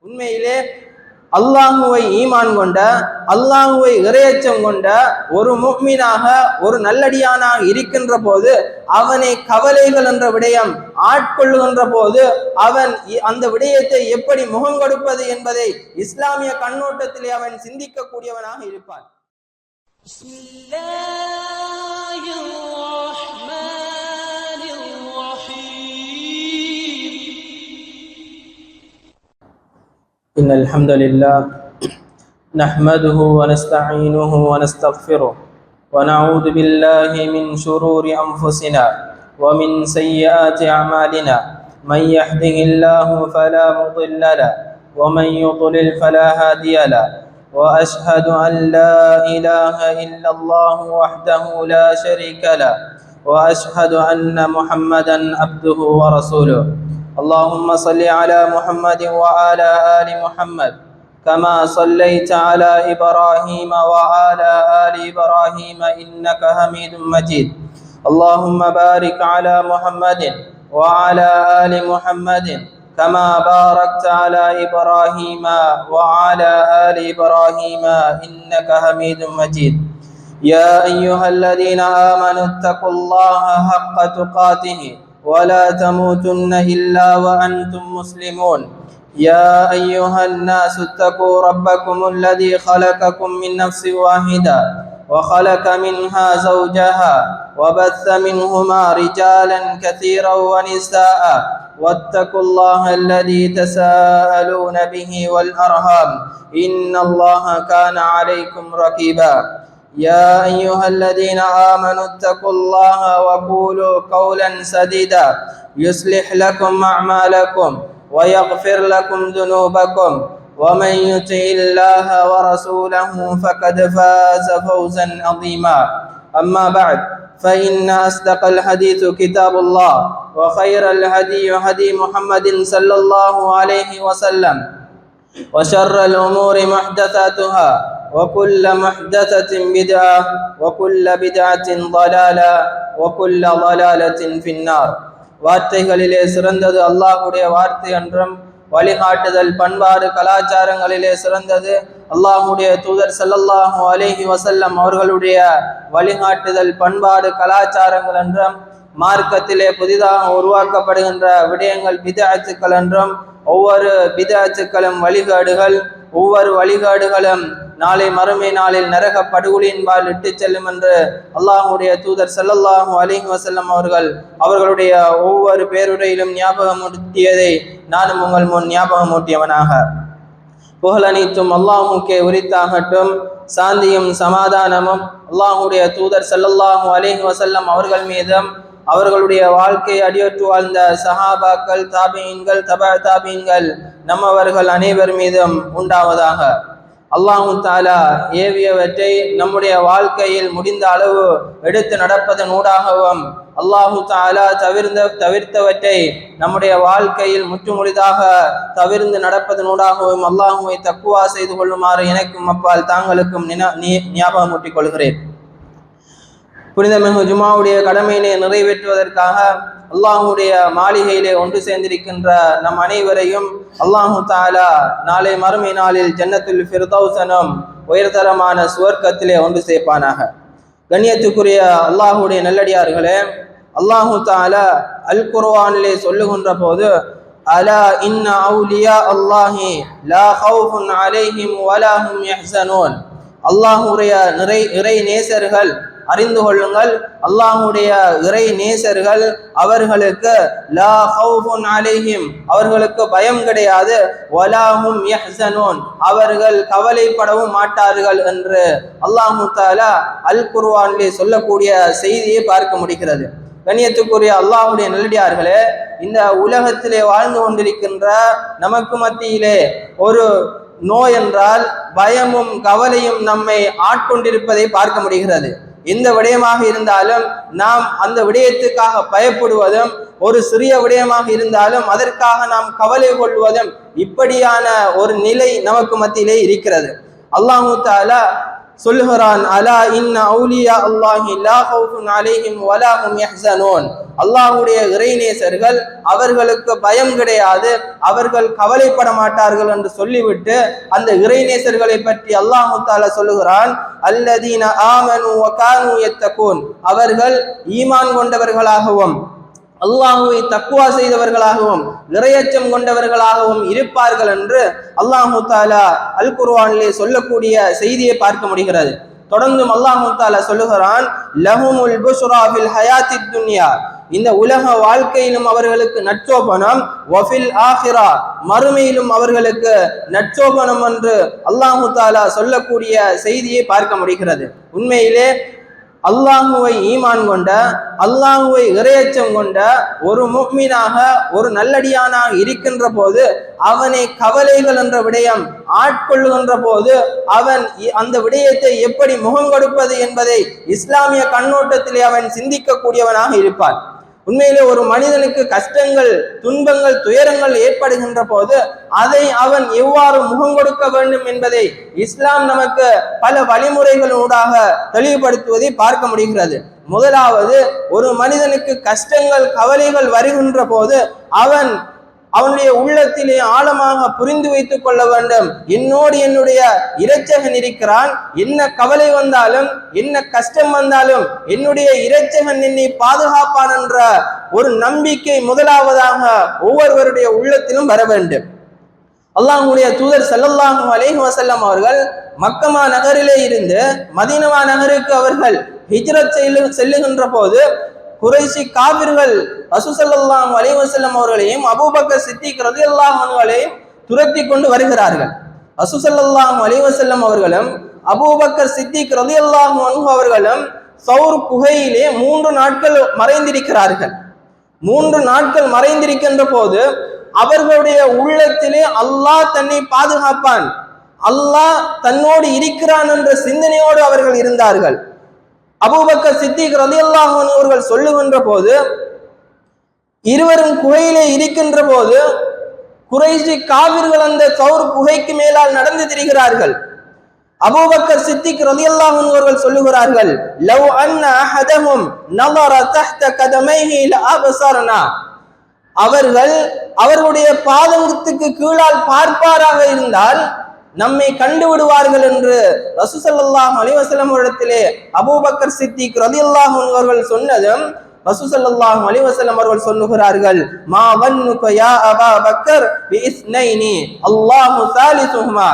உண்மையிலே அல்லாஹுவை ஈமான் கொண்ட, அல்லாஹுவை இறையச்சம் கொண்ட ஒரு முஃமினாக, ஒரு நல்லடியானாக இருக்கின்ற போது அவனை கவலைகள் என்ற விடயம் ஆட்கொள்ளுகின்ற போது அவன் அந்த விடயத்தை எப்படி முகம் கொடுப்பது என்பதை இஸ்லாமிய கண்ணோட்டத்திலே அவன் சிந்திக்க கூடியவனாக இருப்பான். إن الحمد لله نحمده ونستعينه ونستغفره ونعوذ بالله من شرور أنفسنا ومن سيئات أعمالنا من يهده الله فلا مضل له ومن يضلل فلا هادي له وأشهد أن لا إله إلا الله وحده لا شريك له وأشهد أن محمدا عبده ورسوله. اللهم صل على محمد وعلى آل محمد كما صليت على إبراهيم وعلى آل إبراهيم إنك حميد مجيد. اللهم بارك على محمد وعلى آل محمد كما باركت على إبراهيم وعلى آل إبراهيم إنك حميد مجيد. يا أيها الذين آمنوا اتقوا الله حق تقاته ولا تموتن إلا وأنتم مسلمون. يا أيها الناس اتقوا ربكم الذي خلقكم من نفس واحدة وخلق منها زوجها وبث منهما رجالا كثيرا ونساء واتقوا الله الذي تساءلون به والأرحام إن الله كان عليكم رقيبا. يا أيها الذين آمنوا اتقوا الله وقولوا قولا سديدا يصلح لكم أعمالكم ويغفر لكم ذنوبكم ومن يطع الله ورسوله فقد فاز فوزا عظيما. أما بعد فإن أصدق الحديث كتاب الله وخير الهدي هدي محمد صلى الله عليه وسلم وشر الأمور محدثاتها وكل محدثة بدعة وكل بدعة ضلالة وكل ضلالة في النار. வார்த்தைகளிலே சிறந்தது அல்லாஹ்வுடைய வார்த்தை என்றும், வழிகாட்டுதல் பண்பாடு கலாச்சாரங்களிலே சிறந்தது அல்லாஹ்வுடைய தூதர் ஸல்லல்லாஹு அலைஹி வஸல்லம் அவர்களுடைய வழிகாட்டுதல் பண்பாடு கலாச்சாரங்கள் என்றும், மார்க்கத்திலே புதிதாக உருவாக்கப்படுகின்ற விடயங்கள் பித்அத்துக்கள் என்றும், ஒவ்வொரு பித்அத்துக்களும் வழிகாடுகள், ஒவ்வொரு வழிகாடுகளும் நாளை மறுமை நாளில் நரக படுகொலியின்பால் இட்டு செல்லும் என்று அல்லாஹ்வுடைய தூதர் ஸல்லல்லாஹு அலைஹி வஸல்லம் அவர்களுடைய ஒவ்வொரு பேருரையிலும் ஞாபகமூட்டியதை நானும் உங்கள் முன் ஞாபகமூட்டியவனாக. புகழனைத்தும் அல்லாஹ்வுக்கே உரித்தாகட்டும். சாந்தியும் சமாதானமும் அல்லாஹ்வுடைய தூதர் ஸல்லல்லாஹு அலைஹி வஸல்லம் அவர்கள் மீதும், அவர்களுடைய வாழ்க்கை அடியொற்று வாழ்ந்த சஹாபாக்கள், தாபீன்கள், தபா தாபீன்கள், நம்மவர்கள் அனைவர் மீதும் உண்டாவதாக. அல்லாஹு தாலா ஏவியவற்றை நம்முடைய வாழ்க்கையில் முடிந்த அளவு எடுத்து நடப்பதன் ஊடாகவும், அல்லாஹு தாலா தவிர்த்தவற்றை நம்முடைய வாழ்க்கையில் முற்றுமுழுதாக தவிர்த்து நடப்பதன் ஊடாகவும் அல்லாஹுவை தக்குவா செய்து கொள்ளுமாறு எனக்கும் அப்பால் தாங்களுக்கும் ஞாபகமூட்டிக் கொள்கிறேன். புனிதமிகு ஜுமாவுடைய கடமையினை நிறைவேற்றுவதற்காக அல்லாஹுடைய மாளிகையிலே ஒன்று சேர்ந்திருக்கின்ற நம் அனைவரையும் அல்லாஹு தாலா நாளை மறுமை நாளில் ஜன்னத்துல் ஃபிர்தௌஸ் எனும் உயர்தரமான சுவர்க்கத்திலே ஒன்று சேர்ப்பானாக. கண்ணியத்துக்குரிய அல்லாஹுடைய நல்லடியார்களே, அல்லாஹு தாலா அல் குர்ஆனிலே சொல்லுகின்ற போது, அலா இன்ன அவுலியா அல்லாஹி லா ஹவுஃபுன் அலைஹிம் வலா ஹும் யஹ்ஸனூன். அல்லாஹுடைய இறை நேசர்கள் அறிந்து கொள்ளுங்கள், அல்லாஹுடைய இறை நேசர்கள் அவர்களுக்கு லா ஹவுஃபுன் அலைஹிம் அவர்களுக்கு பயம் கிடையாது, வலா ஹும் யஹ்ஸனூன் அவர்கள் கவலைப்படவும் மாட்டார்கள் என்று அல்லாஹு தஆலா அல் குர்ஆனிலே சொல்லக்கூடிய செய்தியை பார்க்க முடிகிறது. கண்ணியத்துக்குரிய அல்லாஹுடைய நல்லடியார்களே, இந்த உலகத்திலே வாழ்ந்து கொண்டிருக்கின்ற நமக்கு மத்தியிலே ஒரு நோய் என்றால் பயமும் கவலையும் நம்மை ஆட்கொண்டிருப்பதை பார்க்க முடிகிறது. எந்த விடயமாக இருந்தாலும் நாம் அந்த விடயத்துக்காக பயப்படுவதும், ஒரு சிறிய விடயமாக இருந்தாலும் அதற்காக நாம் கவலை கொள்வதும், இப்படியான ஒரு நிலை நமக்கு மத்தியிலே இருக்கிறது. அல்லாஹு தஆலா சொல்லுகிறான், அலா இன்ன அவுலியா அல்லாஹி லா ஹவுஃபுன் அலைஹிம் வலா ஹும் யஹ்ஸனூன். அல்லாஹ்வுடைய இறைநேசர்கள் அவர்களுக்கு பயம் கிடையாது, அவர்கள் கவலைப்பட மாட்டார்கள் என்று சொல்லிவிட்டு அந்த இறைநேசர்களை பற்றி அல்லாஹ் தஆலா சொல்லுகிறான், அல்லதீன ஆமனு வ கானூ யத்தகூன், அவர்கள் ஈமான் கொண்டவர்களாகவும் அல்லாஹுவை தக்வா செய்தவர்களாகவும் இறையச்சம் கொண்டவர்களாகவும் இருப்பார்கள் என்று அல்லாஹு தஆலா அல் குர்ஆனிலே சொல்லக்கூடிய செய்தியை பார்க்க முடிகிறது. தொடர்ந்தும் அல்லாஹு தஆலா சொல்லுகிறான், லஹுமுல் புஷ்ரா ஃபில் ஹயாத்தித் துன்யா, இந்த உலக வாழ்க்கையிலும் அவர்களுக்கு நற்சோபனம், வஃபில் ஆஹிரா, மறுமையிலும் அவர்களுக்கு நற்சோபனம் என்று அல்லாஹு தஆலா சொல்லக்கூடிய செய்தியை பார்க்க முடிகிறது. உண்மையிலே அல்லாஹுவை ஈமான் கொண்ட, அல்லாஹுவை இறையச்சம் கொண்ட ஒரு முஃமினாக ஒரு நல்லடியானாக இருக்கின்ற போது அவனை கவலைகள் என்ற விடயம் ஆட்கொள்ளுகின்ற போது அவன் அந்த விடயத்தை எப்படி முகம் கொடுப்பது என்பதை இஸ்லாமிய கண்ணோட்டத்திலே அவன் சிந்திக்கக்கூடியவனாக இருப்பான். உண்மையிலே ஒரு மனிதனுக்கு கஷ்டங்கள், துன்பங்கள், துயரங்கள் ஏற்படுகின்ற போது அதை அவன் எவ்வாறு முகம் கொடுக்க வேண்டும் என்பதை இஸ்லாம் நமக்கு பல வழிமுறைகளூடாக தெளிவுபடுத்துவதை பார்க்க முடிகிறது. முதலாவது, ஒரு மனிதனுக்கு கஷ்டங்கள், கவலைகள் வருகின்ற போது அவனுடைய உள்ளத்திலே ஆழமாக புரிந்து வைத்துக் கொள்ள வேண்டும், என்னோடு என்னுடைய இரட்சகன் இருக்கிறான், என்ன கவலை வந்தாலும் என்ன கஷ்டம் வந்தாலும் என்னுடைய இரட்சகன் என்னை பாதுகாப்பான் என்ற ஒரு நம்பிக்கை முதலாவதாக ஒவ்வொருவருடைய உள்ளத்திலும் வர வேண்டும். அல்லாஹ்வுடைய தூதர் ஸல்லல்லாஹு அலைஹி வஸல்லம் அவர்கள் மக்கமா நகரிலே இருந்து மதீனா நகருக்கு அவர்கள் ஹிஜ்ரத் செல்லுகின்ற போது குறைஷி காபிர்கள் ரசூல் ஸல்லல்லாஹு அலைஹி வஸல்லம் அவர்களையும் அபூபக்கர் சித்திக் ரலியல்லாஹு அன்ஹுவையும் துரத்தி கொண்டு வருகிறார்கள். ரசூல் ஸல்லல்லாஹு அலைஹி வஸல்லம் அவர்களும் அபூபக்கர் சித்திக் ரலியல்லாஹு அன்ஹு அவர்களும் சௌர் குகையிலே 3 நாட்கள் மறைந்திருக்கிறார்கள். 3 நாட்கள் மறைந்திருக்கின்ற போது அவர்களுடைய உள்ளத்திலே அல்லாஹ் தன்னை பாதுகாப்பான், அல்லாஹ் தன்னோடு இருக்கிறான் என்ற சிந்தனையோடு அவர்கள் இருந்தார்கள். அபூபக்கர் சித்திக் ரலியல்லாஹு அன்ஹு அவர்கள் சொல்லுகின்ற போது, இருவரும் குகையிலே இருக்கின்ற போது குறைஷி காவிர்கள் அந்த சௌர் குகைக்கு மேலால் நடந்து திரிகிறார்கள். அபூபக்கர் சித்திக் ரலியல்லாஹு அன்ஹு அவர்கள் சொல்லுகிறார்கள், லவ் அன்ன அஹதஹும் நஸர தஹ்த கதமைஹி லஅப்ஸர்னா, அவர்களுடைய பாதத்துக்கு கீழால் பார்ப்பாராக இருந்தால் நம்மை கண்டு விடுவார்கள் என்று ரசூல் ஸல்லல்லாஹு அலைஹி வஸல்லம் இடத்திலே அபூபக்கர் சித்திக் ரலியல்லாஹு அன்ஹு அவர்கள் சொன்னதும் ரசூல் ஸல்லல்லாஹு அலைஹி வஸல்லம் அவர்கள் சொல்லுகிறார்கள், மா வன்னுக யா அபா பக்கர் பிஇஸ்னைனி அல்லாஹு சாலிசுஹுமா,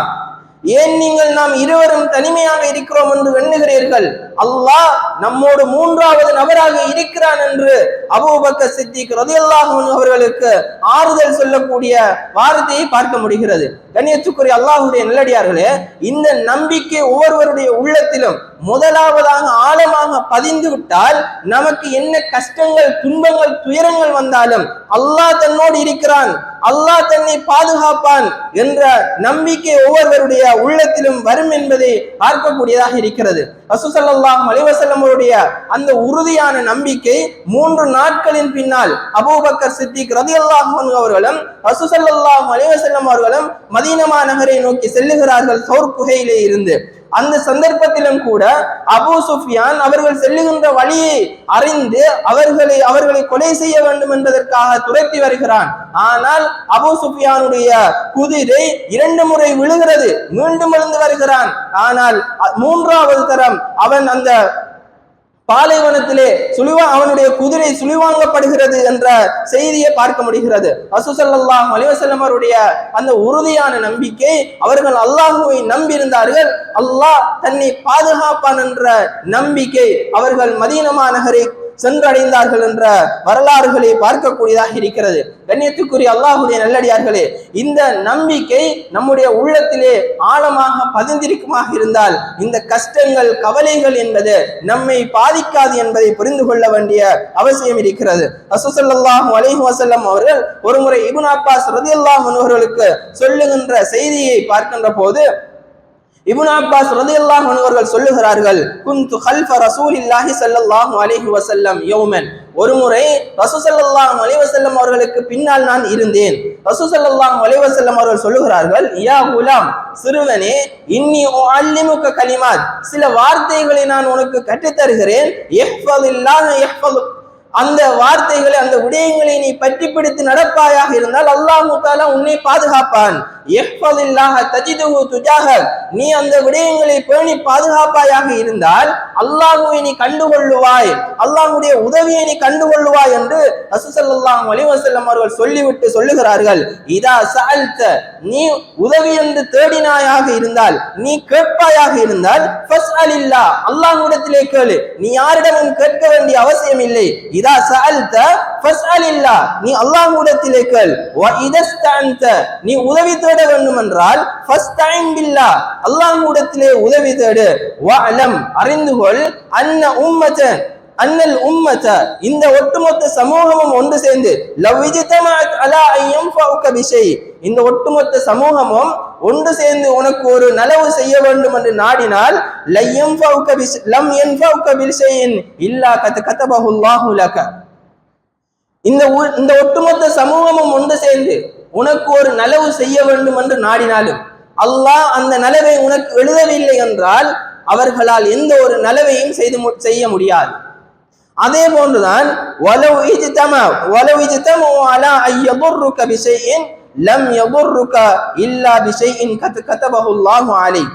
ஏன் நீங்கள் நாம் இருவரும் தனிமையாக இருக்கிறோம் என்று எண்ணுகிறீர்கள், அல்லாஹ் நம்மோடு 3வது நபராக இருக்கிறான் என்று அபூபக்கர் சித்திக் ரலியல்லாஹு அன்ஹு அவர்களுக்கு ஆறுதல் சொல்லக்கூடிய வார்த்தையை பார்க்க முடிகிறது. கண்ணியத்துக்குரிய அல்லாஹ்வுடைய நல்லடியார்களே, இந்த நம்பிக்கை ஒவ்வொருவருடைய உள்ளத்திலும் முதலாவதாக ஆழமாக பதிந்து விட்டால் நமக்கு என்ன கஷ்டங்கள், துன்பங்கள், துயரங்கள் வந்தாலும் அல்லாஹ் தன்னோடு இருக்கிறான், அல்லாஹ் தன்னை பாதுகாப்பான் என்ற நம்பிக்கை ஒவ்வொருவருடைய உள்ளத்திலும் வரும் என்பதை பார்க்கக்கூடியதாக இருக்கிறது. ரசூல் ஸல்லல்லாஹு அலைஹி வஸல்லம் அவருடைய அந்த உறுதியான நம்பிக்கை 3 நாட்களின் பின்னால் அபூபக்கர் சித்திக் ரலியல்லாஹு அன்ஹு அவர்களும் ரசூல் ஸல்லல்லாஹு அலைஹி வஸல்லம் அவர்களும் மதீனா நகரை நோக்கி செல்லுகிறார்கள் சௌர் குகையிலே இருந்து. அந்த சந்தர்ப்பத்திலும் கூட அபூ சுஃபியான் அவர்கள் செல்லுகின்ற வழியை அறிந்து அவர்களை கொலை செய்ய வேண்டும் என்பதற்காக துரத்தி வருகிறான். ஆனால் அபூ சுஃபியானுடைய குதிரை 2 முறை விழுகிறது, மீண்டும் எழுந்து வருகிறான். ஆனால் 3வது தரம் அவன் அந்த பாலைவனத்திலே அவனுடைய குதிரை சுழிவாங்கப்படுகிறது என்ற செய்தியை பார்க்க முடிகிறது. ரசூல் ஸல்லல்லாஹு அலைஹி வஸல்லம் அவருடைய அந்த உறுதியான நம்பிக்கை, அவர்கள் அல்லாஹ்வை நம்பியிருந்தார்கள், அல்லாஹ் தன்னை பாதுகாப்பான் என்ற நம்பிக்கை அவர்கள் மதீனா நகரை சென்றடைந்தார்கள் என்ற வரலாறுகளை பார்க்கக்கூடியதாக இருக்கிறது. கண்ணியத்துக்குரிய அல்லாஹ்வுடைய நல்லடியார்களே, இந்த நம்பிக்கை நம்முடைய உள்ளத்திலே ஆழமாக பதிந்திருக்குமாக இருந்தால் இந்த கஷ்டங்கள், கவலைகள் என்பது நம்மை பாதிக்காது என்பதை புரிந்து கொள்ள வேண்டிய அவசியம் இருக்கிறது. ரசூல் ஸல்லல்லாஹு அலைஹி வஸல்லம் அவர்கள் ஒருமுறை இப்னு அப்பாஸ் ரலியல்லாஹு அன்ஹு அவர்களுக்கு சொல்லுகின்ற செய்தியை பார்க்கின்ற போது இப்னு அப்பாஸ் ரலியல்லாஹு அன்ஹு அவர்கள் சொல்லுகிறார்கள், குன்து கல்ஃப ரசூலில்லாஹி ஸல்லல்லாஹு அலைஹி வஸல்லம் யௌமன், ஒருமுறை ரசூல் ஸல்லல்லாஹு அலைஹி வஸல்லம் அவர்களுக்கு பின்னால் நான் இருந்தேன். ரசூல் ஸல்லல்லாஹு அலைஹி வஸல்லம் அவர்கள் சொல்லுகிறார்கள், யா குலாம், சிறுவனே, இன்னி உஅல்லிமுக கலிமாத், சில வார்த்தைகளை நான் உனக்கு கற்றுத் தருகிறேன். இஹ்ஃபதில்லாஹ யஹ்ஃபதுக், அந்த வார்த்தைகளை அந்த விடயங்களை நீ பற்றி பிடித்து நடப்பாயாக இருந்தால் அல்லாஹ் தஆலா உன்னை பாதுகாப்பான். இஹ்ஃபதில்லாஹ தஜிதுஹு துஜாஹக், நீ அந்த விடயங்களை பேணி பாதுகாப்பாயாக இருந்தால் அல்லாஹ்வை நீ கண்டுகொள்ளுவாய், அல்லாஹ்வுடைய உதவியை நீ கண்டுகொள்ளுவாய் என்று ரசூல் ஸல்லல்லாஹு அலைஹி வஸல்லம் அவர்கள் சொல்லிவிட்டு சொல்லுகிறார்கள், இதா சஅல்த, நீ உதவி என்று தேடினாயாக இருந்தால், நீ கேட்பாயாக இருந்தால் ஃபஸ்அலில்லாஹ், அல்லாஹ்விடத்திலே கேளு, நீ யாரிடமும் கேட்க வேண்டிய அவசியம் இல்லை. இதா சஅல்த ஃபஸ்அலில்லாஹ், நீ அல்லாஹ்விடத்திலே கேள். வ இதஸ்தஅன்த, நீ உதவி தேட வேண்டும் என்றால் ஃபஸ்தஇன் பில்லாஹ், அல்லாஹ்விடத்திலே உதவி தேடு. வஅலம், அறிந்துகொள், அன்னல் உம்மத, இந்த ஒட்டுமொத்த சமூகமும் ஒன்று சேர்ந்து லவ் இஜ்தமஅத் அலா அன் யன்ஃபஉக பிஷை, இந்த ஒட்டுமொத்த சமூகமும் ஒன்று சேர்ந்து உனக்கு ஒரு நலவு செய்ய வேண்டும் என்று நாடினால் லம் யன்ஃபஉக பிஷைஇன் இல்லா கதபஹு அல்லாஹு லக, இந்த ஒட்டுமொத்த சமூகமும் ஒன்று சேர்ந்து உனக்கு ஒரு நலவு செய்ய வேண்டும் என்று நாடினாலும் அல்லாஹ் அந்த நலவை உனக்கு எழுதவில்லை என்றால் அவர்களால் எந்த ஒரு நலவையும் செய்ய முடியாது. அதே போன்றுதான் வலவ் இஜ்தமஉ அலா அன் யதுர்ருக பிஷைஇன் லம் யதுர்ருக இல்லா பிஷைஇன் கதபஹு அல்லாஹு அலைக்,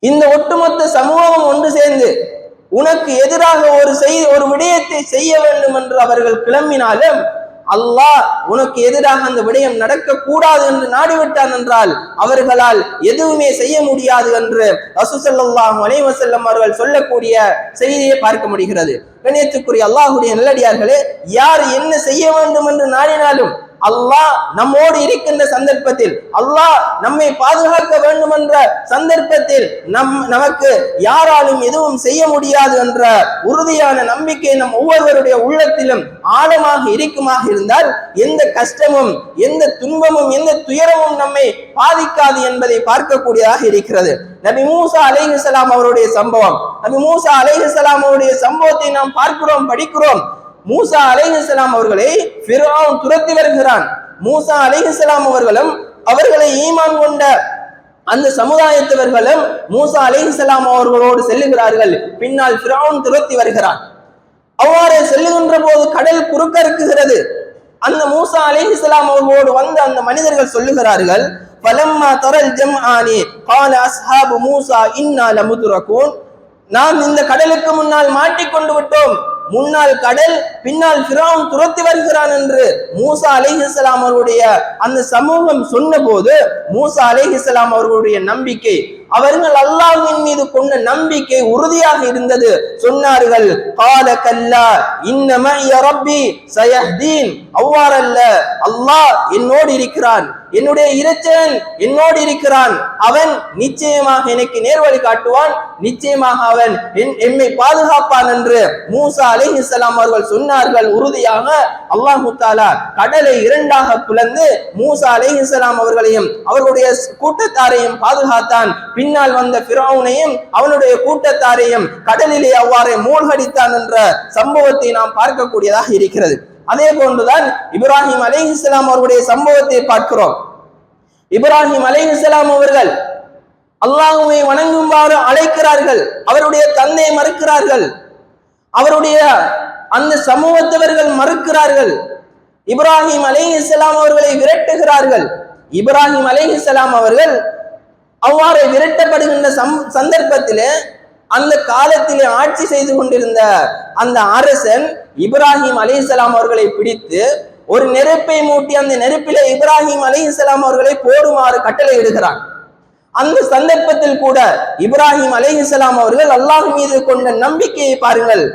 இந்த ஒட்டுமொத்த சமூகமும் ஒன்று சேர்ந்து உனக்கு எதிராக ஒரு விடயத்தை செய்ய வேண்டும் என்று அவர்கள் கிளம்பினாலும் அல்லாஹ் உனக்கு எதிராக அந்த விடயம் நடக்க கூடாது என்று நாடிவிட்டான் என்றால் அவர்களால் எதுவுமே செய்ய முடியாது என்று ரசூல் ஸல்லல்லாஹு அலைஹி வஸல்லம் அவர்கள் சொல்லக்கூடிய செய்தியை பார்க்க முடிகிறது. கண்ணியத்துக்குரிய அல்லாஹ்வுடைய நல்லடியார்களே, யார் என்ன செய்ய வேண்டும் என்று நாடினாலும் அல்லாஹ் நம்மோடு இருக்கின்ற சந்தர்ப்பத்தில், அல்லாஹ் நம்மை பாதுகாக்க வேண்டும் என்ற சந்தர்ப்பத்தில் நமக்கு யாராலும் எதுவும் செய்ய முடியாது என்ற உறுதியான நம்பிக்கை நம் ஒவ்வொருவருடைய உள்ளத்திலும் ஆழமாக இருக்குமாக இருந்தால் எந்த கஷ்டமும் எந்த துன்பமும் எந்த துயரமும் நம்மை பாதிக்காது என்பதை பார்க்கக்கூடியதாக இருக்கிறது. நபி மூசா அலைஹிஸ்ஸலாம் அவருடைய சம்பவம், நபி மூசா அலைஹிஸ்ஸலாம் அவருடைய சம்பவத்தை நாம் பார்க்கிறோம், படிக்கிறோம். மூசா அலைஹிஸ்ஸலாம் அவர்களை ஃபிரௌன் துரத்தி வருகிறான். மூசா அலைஹிஸ்ஸலாம் அவர்களும் அவர்களை ஈமான் கொண்ட அந்த சமுதாயத்தவர்களும் மூசா அலைஹிஸ்ஸலாம் அவர்களோடு செல்லுகிறார்கள். பின்னால் ஃபிரௌன் துரத்தி வருகிறான். அவ்வாறு செல்லுகின்ற போது கடல் குறுக்கறுக்குகிறது. அந்த மூசா அலைஹிஸ்ஸலாம் அவர்களோடு வந்து அந்த மனிதர்கள் சொல்லுகிறார்கள், ஃபலம்மா தரல் ஜம்ஆனி قال اصحاب மூசா இன்னா லமுத்ரகூன், நாம் இந்த கடலுக்கு முன்னால் மாட்டிக்கொண்டு விட்டோம், முன்னால் கடல் பின்னால் ஃபிரௌன் துரத்தி வருகிறான் என்று மூசா அலைஹிஸ்ஸலாம் அவர்களுடைய அந்த சமூகம் சொன்னபோது மூசா அலைஹிஸ்ஸலாம் அவர்களுடைய நம்பிக்கை, அவர்கள் அல்லாஹ்வின் மீது கொண்ட நம்பிக்கை உறுதியாக இருந்தது. சொன்னார்கள், قال كلا ان معي ربي سيهدين, அவ்வாறல்ல, அல்லாஹ் என்னோடு இருக்கிறான், என்னுடைய இரட்சகன் என்னோடு இருக்கிறான், அவன் நிச்சயமாக எனக்கு நேர்வழி காட்டுவான், நிச்சயமாக அவன் என்னை பாதுகாப்பான் என்று மூசா அலைஹிஸ்ஸலாம் அவர்கள் சொன்னார்கள். உறுதியாக அல்லாஹ் தஆலா கடலை இரண்டாக பிளந்து மூசா அலைஹிஸ்ஸலாம் அவர்களையும் அவர்களுடைய கூட்டத்தாரையும் பாதுகாத்தான். பின்னால் வந்த ஃபிரௌனையும் அவனுடைய கூட்டத்தாரையும் கடலிலே அவ்வாறே மூழ்கடித்தான் என்ற சம்பவத்தை நாம் பார்க்கக்கூடியதாக இருக்கிறது. அதே போன்றுதான் இப்ராஹிம் அலைஹிஸ்ஸலாம் அவருடைய சம்பவத்தை பார்க்கிறோம். இப்ராஹிம் அலைஹிஸ்ஸலாம் அவர்கள் அல்லாஹ்வை வணங்குமாறு அழைக்கிறார்கள், அவருடைய தந்தையை மறுக்கிறார்கள், அவருடைய அந்த சமூகத்தவர்கள் மறுக்கிறார்கள். இப்ராஹிம் அலைஹிஸ்ஸலாம் அவர்களை விரட்டுகிறார்கள். இப்ராஹிம் அலைஹிஸ்ஸலாம் அவர்கள் அவ்வாறு விரட்டப்படுகின்ற சந்தர்ப்பத்திலே அந்த காலத்திலே ஆட்சி செய்து கொண்டிருந்த அந்த அரசன் இப்ராஹிம் அலைஹிஸ்ஸலாம் அவர்களை பிடித்து ஒரு நெருப்பை மூட்டி அந்த நெருப்பிலே இப்ராஹிம் அலைஹிஸ்ஸலாம் அவர்களை போடுமாறு கட்டளை இடுகிறான். அந்த சந்தர்ப்பத்தில் கூட இப்ராஹிம் அலைஹிஸ்ஸலாம் அவர்கள் அல்லாஹ் மீது கொண்ட நம்பிக்கையை பாருங்கள்.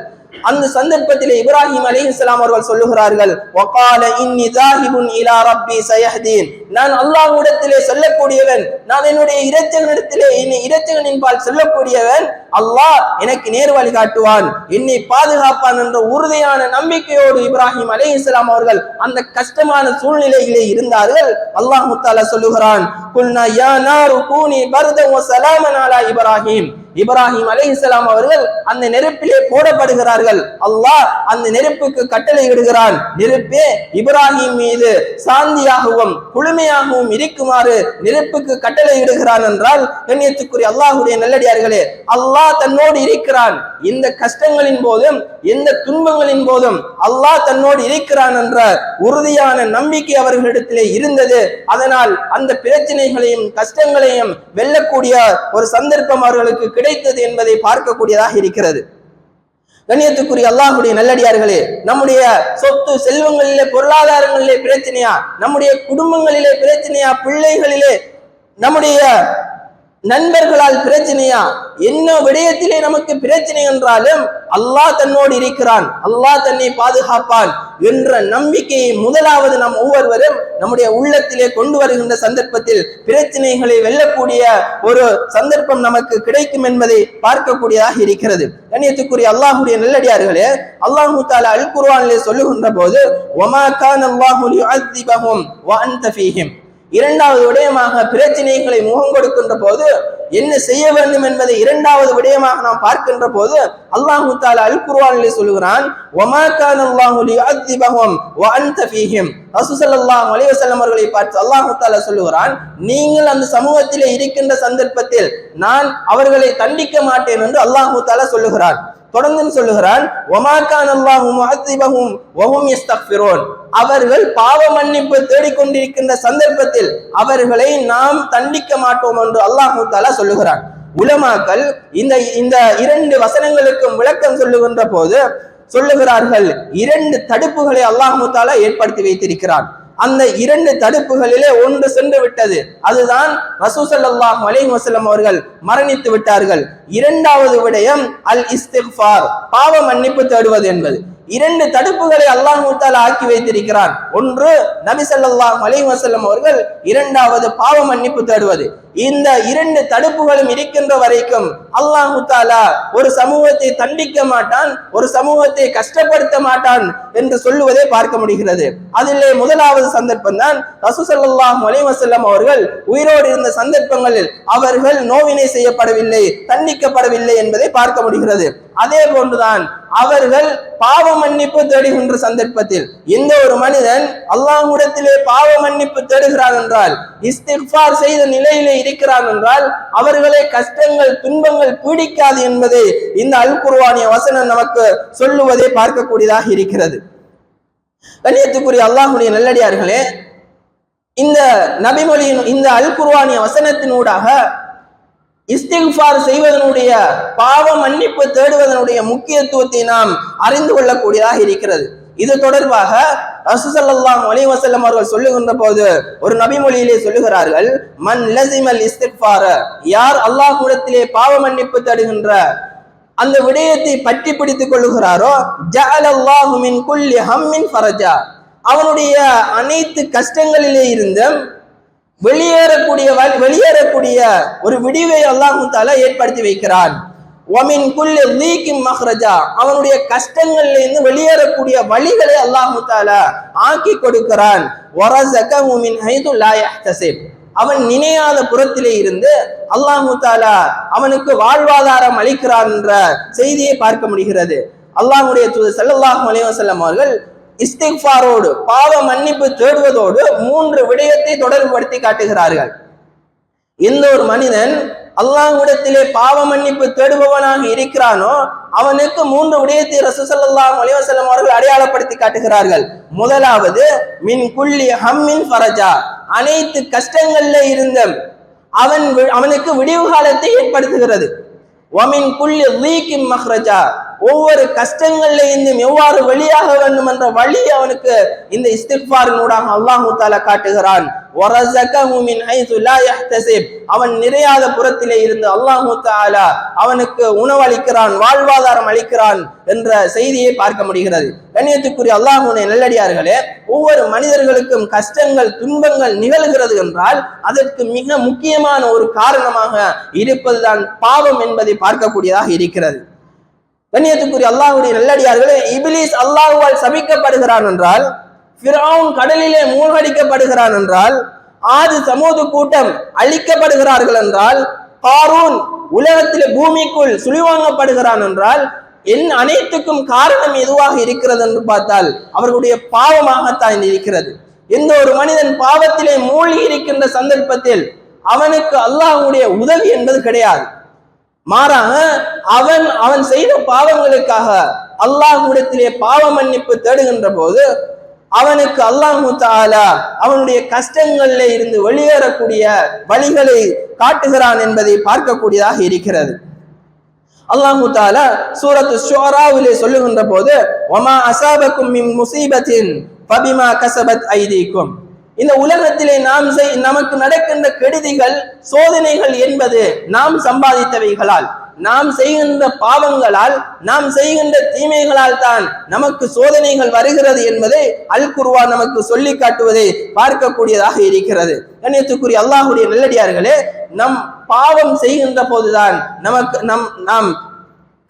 அந்த சந்தர்ப்பத்திலே இப்ராஹிம் அலைஹிஸ்ஸலாம் அவர்கள் சொல்லுகிறார்கள், வகால இன்னி ஜாஹிபுன் இலா ரப்பி சயஹ்தீன், நான் அல்லாஹ்விடத்திலே சொல்லக்கூடியவன், நான் என்னுடைய இரட்சகனிடத்திலே இரட்சகனின் பால் சொல்லக்கூடியவன், அல்லாஹ் எனக்கு நேர் வழி காட்டுவான், என்னை பாதுகாப்பான் என்ற உறுதியான நம்பிக்கையோடு இப்ராஹிம் அலைஹிஸ்ஸலாம் அவர்கள் அந்த கஷ்டமான சூழ்நிலையிலே இருந்தார்கள். அல்லாஹ் தஆலா சொல்லுகிறான், குல்னா யா நாரு கூனி பர்தன் வ ஸலாமன் அலா இப்ராஹிம். இப்ராஹிம் அலைஹிஸ்ஸலாம் அவர்கள் அந்த நெருப்பிலே போடப்படுகிறார்கள். அல்லாஹ் அந்த நெருப்புக்கு கட்டளை இடுகிறான், நெருப்பே இப்ராஹிம் மீது சாந்தியாகவும் குளுமையாகவும் இருக்குமாறு நெருப்புக்கு கட்டளை இடுகிறான் என்றால், கண்ணியத்துக்குரிய அல்லாஹ்வுடைய நல்லடியார்களே, அல்லாஹ் தன்னோடு இருக்கிறான். இந்த கஷ்டங்களின் போதும் எந்த துன்பங்களின் போதும் அல்லாஹ் தன்னோடு இருக்கிறான் என்ற உறுதியான நம்பிக்கை அவர்களிடத்திலே இருந்தது. அதனால் அந்த பிரச்சனைகளையும் கஷ்டங்களையும் வெல்லக்கூடிய ஒரு சந்தர்ப்பம் அவர்களுக்கு கிடைத்தது என்பதை பார்க்கக்கூடியதாக இருக்கிறது. கண்ணியத்துக்குரிய அல்லாஹ்வுடைய நல்லடியார்களே, நம்முடைய சொத்து செல்வங்களிலே பொருளாதாரங்களிலே பிரச்சனையா, நம்முடைய குடும்பங்களிலே பிரச்சனையா, பிள்ளைகளிலே நம்முடைய நண்பர்களால் பிரச்சனையா, என்ன விடயத்திலே நமக்கு பிரச்சனை என்றாலும் அல்லாஹ் தன்னோடு இருக்கிறான், அல்லாஹ் தன்னை பாதுகாப்பான் என்ற நம்பிக்கையை முதலாவது நாம் ஒவ்வொருவரும் நம்முடைய உள்ளத்திலே கொண்டு வருகின்ற சந்தர்ப்பத்தில் பிரச்சனைகளை வெல்லக்கூடிய ஒரு சந்தர்ப்பம் நமக்கு கிடைக்கும் என்பதை பார்க்கக்கூடியதாக இருக்கிறது. கண்ணியத்துக்குரிய அல்லாஹ்வுடைய நல்லடியார்களே, அல்லாஹ் தஆலா அல் குர்ஆனிலே சொல்லுகின்ற போது வமா கான அல்லாஹு லியுஅஸிபஹும் வ அன்த ஃபீஹிம், இரண்டாவது விடயமாக பிரச்சனைகளை முகம் கொடுக்கின்ற போது என்ன செய்ய வேண்டும் என்பதை இரண்டாவது விடயமாக நாம் பார்க்கின்ற போது அல்லாஹ் தஆலா அல் குர்ஆனிலே சொல்கிறான் வமா கான அல்லாஹு லியுஅஸிபஹும் வ அன்த ஃபீஹிம். ரசூல் ஸல்லல்லாஹு அலைஹி வஸல்லம் அவர்களை பார்த்து அல்லாஹ் தஆலா சொல்கிறான், நீங்கள் அந்த சமூகத்திலே இருக்கின்ற சந்தர்ப்பத்தில் நான் அவர்களை தண்டிக்க மாட்டேன் என்று அல்லாஹ் தஆலா சொல்லுகிறான். தொடர்ந்து சொல்லுகிறான் வமா கான அல்லாஹு முஅஸிபஹும் வ ஹும் யஸ்தக்ஃபிரூன், அவர்கள் பாவ மன்னிப்பு தேடிக்கொண்டிருக்கின்ற சந்தர்ப்பத்தில் அவர்களை நாம் தண்டிக்க மாட்டோம் என்று அல்லாஹ் தஆலா சொல்லுகிறான். உலமாக்கள் இந்த இரண்டு வசனங்களுக்கும் விளக்கம் சொல்லுகின்ற போது சொல்லுகிறார்கள், இரண்டு தடுப்புகளை அல்லாஹ் தஆலா ஏற்படுத்தி வைத்திருக்கிறான். அந்த இரண்டு தடுப்புகளிலே ஒன்று சென்று விட்டது, அதுதான் ரசூல் ஸல்லல்லாஹு அலைஹி வஸல்லம் அவர்கள் மரணித்து விட்டார்கள். இரண்டாவது விடயம் அல் இஸ்திக்ஃபார், பாவ மன்னிப்பு தேடுவது என்பது. இரண்டு தடுப்புகளை அல்லாஹ் தஆலா ஆக்கி வைத்திருக்கிறான். ஒன்று நபி ஸல்லல்லாஹு அலைஹி வஸல்லம் அவர்கள், இரண்டாவது பாவ மன்னிப்பு தேடுவது. இந்த இரண்டு தடுப்புகளும் இருக்கின்ற வரைக்கும் அல்லாஹ் தஆலா ஒரு சமூகத்தை தண்டிக்க மாட்டான், ஒரு சமூகத்தை கஷ்டப்படுத்த மாட்டான் என்று சொல்லுவதை பார்க்க முடிகிறது. அதிலே முதலாவது சந்தர்ப்பம் தான் ரசூல் ஸல்லல்லாஹு அலைஹி வஸல்லம் அவர்கள் உயிரோடு இருந்த சந்தர்ப்பங்களில் அவர்கள் நோவினை செய்யப்படவில்லை, தண்டிக்கப்படவில்லை என்பதை பார்க்க முடிகிறது. அதே போன்றுதான் அவர்கள் பாவ மன்னிப்பு தேடுகின்ற சந்தர்ப்பத்தில் எந்த ஒரு மனிதன் அல்லாஹ்விடத்திலே பாவ மன்னிப்பு தேடுகிறான் என்றால், இஸ்திக்ஃபார் செய்த நிலையிலே இருக்கிறான் என்றால் அவர்களை கஷ்டங்கள் துன்பங்கள் பீடிக்காது என்பதை இந்த அல் குர்ஆனிய வசனம் நமக்கு சொல்லுவதை பார்க்கக்கூடியதாக இருக்கிறது. கண்ணியத்துக்குரிய அல்லாஹ்வுடைய நல்லடியார்களே, இந்த நபிமொழியின் இந்த அல் குர்ஆனிய வசனத்தினூடாக இஸ்திக்ஃபார் செய்வதனுடைய பாவ மன்னிப்பு தேடுவதனுடைய முக்கியத்துவத்தை நாம் அறிந்து கொள்ளக்கூடியதாக இருக்கிறது. இது தொடர்பாக ரசூல் ஸல்லல்லாஹு அலைஹி வஸல்லம் அவர்கள் சொல்லுகின்ற போது ஒரு நபிமொழியிலே சொல்லுகிறார்கள், மன் லஸிமல் இஸ்திக்ஃபார, யார் அல்லாஹ்விடத்திலே பாவ மன்னிப்பு தேடுகின்ற அந்த விடயத்தை பற்றி பிடித்துக் கொள்ளுகிறாரோ, ஜஅலல்லாஹு மின் குல்லி ஹம்மின் ஃபரஜா, அவனுடைய அனைத்து கஷ்டங்களிலே இருந்தும் வெளியேறக்கூடிய ஒரு விடிவை அல்லாஹ் தஆலா ஏற்படுத்தி வைக்கிறான். வமின் குல்லி லீகின் மக்ரஜா, அவனுடைய கஷ்டங்களிலிருந்து வெளியேறக்கூடிய வழிகளை அல்லாஹ் தஆலா ஆக்கி கொடுக்கிறான். வரஸகஹு மின் ஹைது லா யஹ்தஸிப், அவன் நினையாத புறத்திலே இருந்து அல்லாஹ் தஆலா அவனுக்கு வாழ்வாதாரம் அளிக்கிறான் என்ற செய்தியை பார்க்க முடிகிறது. அல்லாஹ்வுடைய தூதர் ஸல்லல்லாஹு அலைஹி வஸல்லம் அவர்கள் இஸ்திக்ஃபாரோடு பாவ மன்னிப்பு தேடுவதோடு மூன்று விடயத்தை தொடர்புபடுத்தி காட்டுகிறார்கள். எந்த ஒரு மனிதன் அல்லாஹ்விடத்திலே பாவ மன்னிப்பு தேடுபவனாக இருக்கிறானோ அவனுக்கு மூன்று விடயத்தை ரசூல் ஸல்லல்லாஹு அலைஹி வஸல்லம் அவர்கள் அடையாளப்படுத்தி காட்டுகிறார்கள். முதலாவது மின் குல்லி ஹம்மின் ஃபரஜா, அனைத்து கஷ்டங்கள்ல இருந்த அவனுக்கு விடிவு காலத்தை ஏற்படுத்துகிறது. வமின் குல்லி லீகின் மக்ரஜா, ஒவ்வொரு கஷ்டங்கள்ல இருந்தும் எவ்வாறு வெளியாக வேண்டும் என்ற வழி அவனுக்கு இந்த இஸ்திக்ஃபாரினூடாக அல்லாஹ் தஆலா காட்டுகிறான். வரஸகஹு மின் ஹைது லா யஹ்தஸிப், அவன் நிறையாத புறத்திலே இருந்து அல்லாஹ் தஆலா அவனுக்கு உணவளிக்கிறான், வாழ்வாதாரம் அளிக்கிறான் என்ற செய்தியை பார்க்க முடிகிறது. கண்ணியத்துக்குரிய அல்லாஹ்வுடைய நல்லடியார்களே, ஒவ்வொரு மனிதர்களுக்கும் கஷ்டங்கள் துன்பங்கள் நிகழ்கிறது என்றால் அதற்கு மிக முக்கியமான ஒரு காரணமாக இருப்பதுதான் பாவம் என்பதை பார்க்கக்கூடியதாக இருக்கிறது. கண்ணியத்துக்குரிய அல்லாஹ்வுடைய நல்லடியார்களே, இப்லீஸ் அல்லாஹ்வால் சபிக்கப்படுகிறான் என்றால், ஃபிரௌன் கடலிலே மூழ்கடிக்கப்படுகிறான் என்றால், ஆது சமூது கூட்டம் அழிக்கப்படுகிறார்கள் என்றால், காரூன் உலகத்திலே பூமிக்குள் சுழிவாங்கப்படுகிறான் என்றால், அனைத்துக்கும் காரணம் எதுவாக இருக்கிறது என்று பார்த்தால் அவர்களுடைய பாவமாகத்தான் இருக்கிறது. எந்த ஒரு மனிதன் பாவத்திலே மூழ்கி இருக்கின்ற சந்தர்ப்பத்தில் அவனுக்கு அல்லாஹ்வுடைய உதவி என்பது கிடையாது. மாறாக அவன் செய்த பாவங்களுக்காக அல்லாஹ்விடத்திலே பாவ மன்னிப்பு தேடுகின்ற போது அவனுக்கு அல்லாஹு தஆலா அவனுடைய கஷ்டங்களில் இருந்து வெளியேறக்கூடிய வழிகளை காட்டுகிறான் என்பதை பார்க்கக்கூடியதாக இருக்கிறது. அல்லாஹு தஆலா சூரத்து ஷுஆராவிலே சொல்லுகின்ற போது, வமா அஸாபக்கும் மின் முஸீபத்தின் ஃபபிமா கஸபத் ஐதீக்கும், இந்த உலகத்திலே நமக்கு நடக்கின்ற கெடுதிகள் சோதனைகள் என்பது நாம் சம்பாதித்தவைகளால், நாம் செய்கின்ற பாவங்களால், நாம் செய்கின்ற தீமைகளால் தான் நமக்கு சோதனைகள் வருகிறது என்பதை அல் குர்ஆன் நமக்கு சொல்லி காட்டுவதை பார்க்கக்கூடியதாக இருக்கிறது. கண்ணியத்துக்குரிய அல்லாஹ்வுடைய நல்லடியார்களே, நம் பாவம் செய்கின்ற போதுதான் நாம்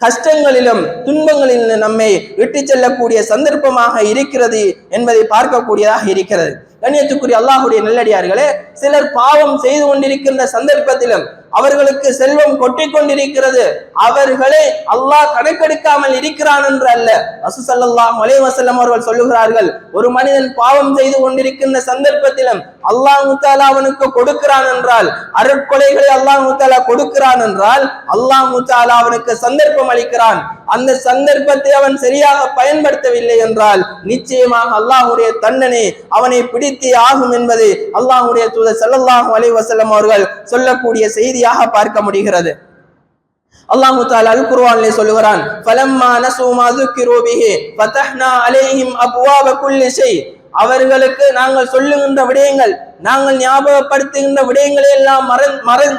கஷ்டங்களிலும் துன்பங்களிலும் நம்மை விட்டு செல்லக்கூடிய சந்தர்ப்பமாக இருக்கிறது என்பதை பார்க்கக்கூடியதாக இருக்கிறது. கண்ணியத்துக்குரிய அல்லாஹ்வுடைய நல்லடியார்களே, சிலர் பாவம் செய்து கொண்டிருக்கின்ற சந்தர்ப்பத்திலும் அவர்களுக்கு செல்வம் கொட்டிக் கொண்டிருக்கிறது, அவர்களே அல்லாஹ் கணக்கெடுக்காமல் இருக்கிறான் என்று அல்ல. ரசூல் ஸல்லல்லாஹு அலைஹி வஸல்லம் அவர்கள் சொல்லுகிறார்கள், ஒரு மனிதன் பாவம் செய்து கொண்டிருக்கின்ற சந்தர்ப்பத்திலும் அல்லாஹ் தஆலா அவனுக்கு கொடுக்கிறான் என்றால், அருட்கொடைகளை அல்லாஹ் தஆலா கொடுக்கிறான் என்றால், அல்லாஹ் தஆலா அவனுக்கு சந்தர்ப்பம் அளிக்கிறான். அந்த சந்தர்ப்பத்தை அவன் சரியாக பயன்படுத்தவில்லை என்றால் நிச்சயமாக அல்லாஹ்வுடைய தண்டனை அவனை பிடித்தே ஆகும் என்பதை அல்லாஹ்வுடைய தூதர் ஸல்லல்லாஹு அலைஹி வஸல்லம் அவர்கள் சொல்லக்கூடிய செய்தியாக பார்க்க முடிகிறது. அல்லாஹ் தஆலா அல் குர்ஆனிலே சொல்லுகிறான், ஃபலம்மா நஸூ மா ذுக்கிரு பிஹி ஃபதஹ்னா அலைஹிம் அப்வாப குல்லி ஷை, அவர்களுக்கு நாங்கள் சொல்லுகின்ற விடயங்கள், நாங்கள் ஞாபகப்படுத்துகின்ற விடயங்களை எல்லாம்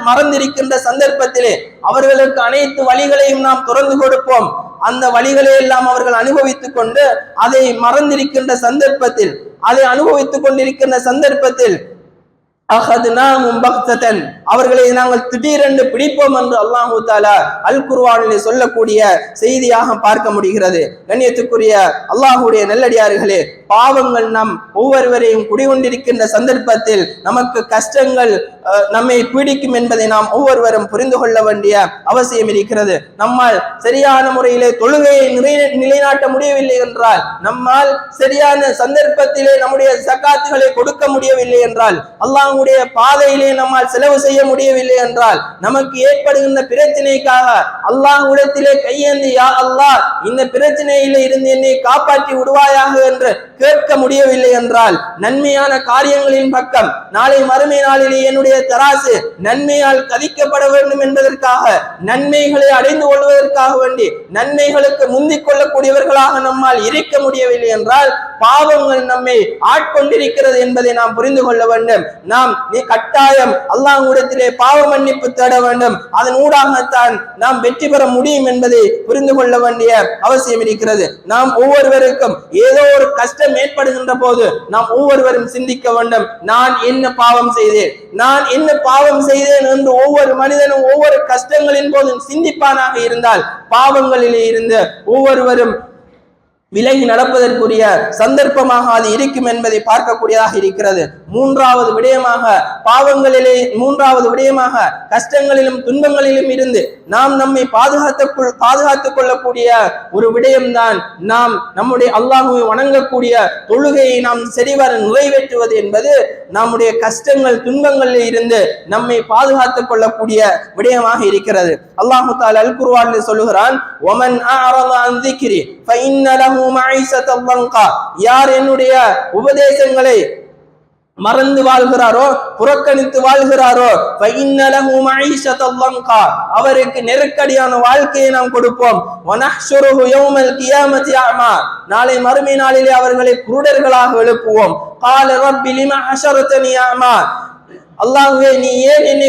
மறந்திருக்கின்ற சந்தர்ப்பத்திலே அவர்களுக்கு அனைத்து வழிகளையும் நாம் திறந்து கொடுப்போம். அந்த வழிகளை எல்லாம் அவர்கள் அனுபவித்துக் கொண்டு அதை மறந்திருக்கின்ற சந்தர்ப்பத்தில், அதை அனுபவித்துக் கொண்டிருக்கின்ற சந்தர்ப்பத்தில் அவர்களை நாங்கள் திடீரென்று பிடிப்போம் என்று அல்லாஹு தஆலா அல் குர்ஆனிலே சொல்லக்கூடிய செய்தியாக பார்க்க முடிகிறது. கண்ணியத்துக்குரிய அல்லாஹ்வுடைய நல்லடியார்களே, பாவங்கள் நம் ஒவ்வொருவரையும் குடிகொண்டிருக்கின்ற சந்தர்ப்பத்தில் நமக்கு கஷ்டங்கள் நம்மை பீடிக்கும் என்பதை நாம் ஒவ்வொருவரும் புரிந்து கொள்ள வேண்டிய அவசியம் இருக்கிறது. நம்மால் சரியான முறையிலே தொழுகையை நிலைநாட்ட முடியவில்லை என்றால், நம்மால் சரியான சந்தர்ப்பத்திலே நம்முடைய ஜகாத்துகளை கொடுக்க முடியவில்லை என்றால், அல்லாஹ்வுடைய பாதையிலே நம்மால் செலவு செய்ய முடியவில்லை என்றால், நமக்கு ஏற்படுகின்ற பிரச்சனைக்காக அல்லாஹ்விடத்திலே கையேந்தி, யா அல்லாஹ் இந்த பிரச்சனையிலே இருந்து என்னை காப்பாற்றி விடுவாயாக என்று கேட்க முடியவில்லை என்றால், நன்மையான காரியங்களின் பக்கம் நாளை மறுமை நாளிலே என்னுடைய தராசு நன்மையால் கதிக்கப்பட வேண்டும் என்பதற்காக, நன்மைகளை அடைந்து கொள்வதற்காக வேண்டி நன்மைகளுக்கு முந்திக் கொள்ளக்கூடியவர்களாக நம்மால் இருக்க முடியவில்லை என்றால், பாவங்கள் நம்மை ஆட்கொண்டிருக்கிறது என்பதை நாம் புரிந்து கொள்ள வேண்டும். நாம் கட்டாயம் அல்லாஹ்விடத்திலே பாவ மன்னிப்பு தேட வேண்டும். அதன் ஊடாகத்தான் நாம் வெற்றி பெற முடியும் என்பதை புரிந்து கொள்ள வேண்டிய அவசியம் இருக்கிறது. நாம் ஒவ்வொருவருக்கும் ஏதோ ஒரு கஷ்டம் ஏற்படுகின்ற போது நாம் ஒவ்வொருவரும் சிந்திக்க வேண்டும், நான் என்ன பாவம் செய்தேன், நான் என்ன பாவம் செய்தேன் என்று ஒவ்வொரு மனிதனும் ஒவ்வொரு கஷ்டங்களின் போதும் சிந்திப்பானாக இருந்தால் பாவங்களிலே இருந்து ஒவ்வொருவரும் விலகி நடப்பதற்குரிய சந்தர்ப்பமாக அது இருக்கும் என்பதை பார்க்கக்கூடியதாக இருக்கிறது. மூன்றாவது விடயமாக கஷ்டங்களிலும் துன்பங்களிலும் இருந்து நாம் நம்மை பாதுகாத்துக் கொள்ளக்கூடிய ஒரு விடயம்தான் நாம் நம்முடைய அல்லாஹ்வை வணங்கக்கூடிய தொழுகையை நாம் சரிவர நிறைவேற்றுவது என்பது நம்முடைய கஷ்டங்கள் துன்பங்களில் இருந்து நம்மை பாதுகாத்துக் கொள்ளக்கூடிய விடயமாக இருக்கிறது. அல்லாஹ் தஆலா அல் குர்ஆனில் சொல்லுகிறான், வமன் அஅரத அன் ذிக்ரி ஃபஇன்ன லஹு மஈஸத்தன் ضنகா, யார் என்னுடைய உபதேசங்களை மறந்து வாழ்கிறாரோ, புறக்கணித்து வாழ்கிறாரோ, ஃபஇன்ன லஹு மஈஸத்தன் ضنகா, அவருக்கு நெருக்கடியான வாழ்க்கையை நாம் கொடுப்போம். வனஹ்ஷுருஹு யௌமல் கியாமத்தி அமா, நாளை மறுமை நாளிலே அவர்களை குருடர்களாக எழுப்புவோம். قال رب لما حشرتني أعمى, அல்லாஹ்வே நீ ஏன் என்னை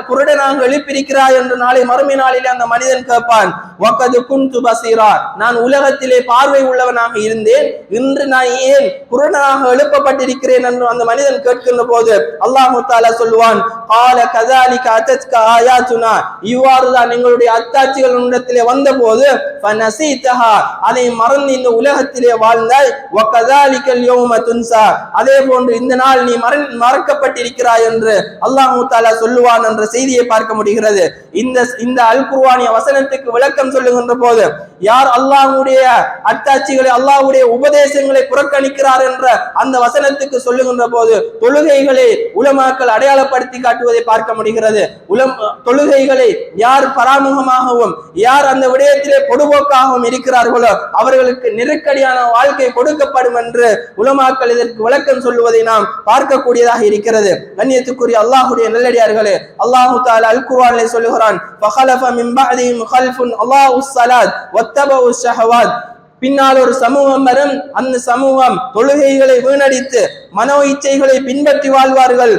குருடனாக எழுப்பியிருக்கிறாய் என்று நாளை மறுமை நாளிலே அந்த மனிதன் கேட்பான். வகது குன்து பஸீரா, நான் உலகத்திலே பார்வை உள்ளவனாக இருந்தேன், இன்று நான் ஏன் குருடனாக எழுப்பப்பட்டிருக்கிறேன் என்று அந்த மனிதன் கேட்கின்ற போது அல்லாஹ் தஆலா சொல்வான், கால கஸாலிக அத்தத்க ஆயாத்துனா, இவ்வாறுதான் எங்களுடைய அத்தாட்சிகள் உன்னிடத்திலே வந்தபோது ஃபனஸீதஹா, அதை மறந்து இந்த உலகத்திலே வாழ்ந்தாய். வகஸாலிகல் யௌம துன்ஸா, அதே போன்று இந்த நாள் நீ மறக்கப்பட்டிருக்கிறாய் என்று அல்லாஹ் தஆலா சொல்லுவான் என்ற செய்தியை பார்க்க முடிகிறது. இந்த அல் குர்ஆனிய வசனத்துக்கு விளக்கம் சொல்லுகின்ற போது யார் அல்லாஹ்வுடைய அத்தாட்சிகளை அல்லாஹ்வுடைய உபதேசங்களை புறக்கணிக்கிறார் என்ற அந்த வசனத்துக்கு சொல்லுகின்ற போது தொழுகைகளை உலமாக்கள் அடையாளப்படுத்தி காட்டுவதை பார்க்க முடிகிறது. தொழுகைகளை யார் பராமுகமாகவும் யார் அந்த விடயத்திலே பொடுபோக்காகவும் இருக்கிறார்களோ அவர்களுக்கு நெருக்கடியான வாழ்க்கை கொடுக்கப்படும் என்று உலமாக்கள் இதற்கு விளக்கம் சொல்லுவதை நாம் பார்க்கக்கூடியதாக இருக்கிறது. கண்ணியத்துக்குரிய அல்லாஹ்வுடைய நல்லடியார்களே, அல்லாஹ் தஆலா அல் குர்ஆனிலே சொல்லுகிறான், ஃபஹலஃப மின் பஅதிஹிம் கல்ஃபுன் அல்லாஹுஸ் ஸலாத் வத்தபஉஷ் ஷஹவாத், பின்னால் ஒரு சமூகம் வரும், அந்த சமூகம் தொழுகைகளை வீணடித்து மனோ இச்சைகளை பின்பற்றி வாழ்வார்கள்.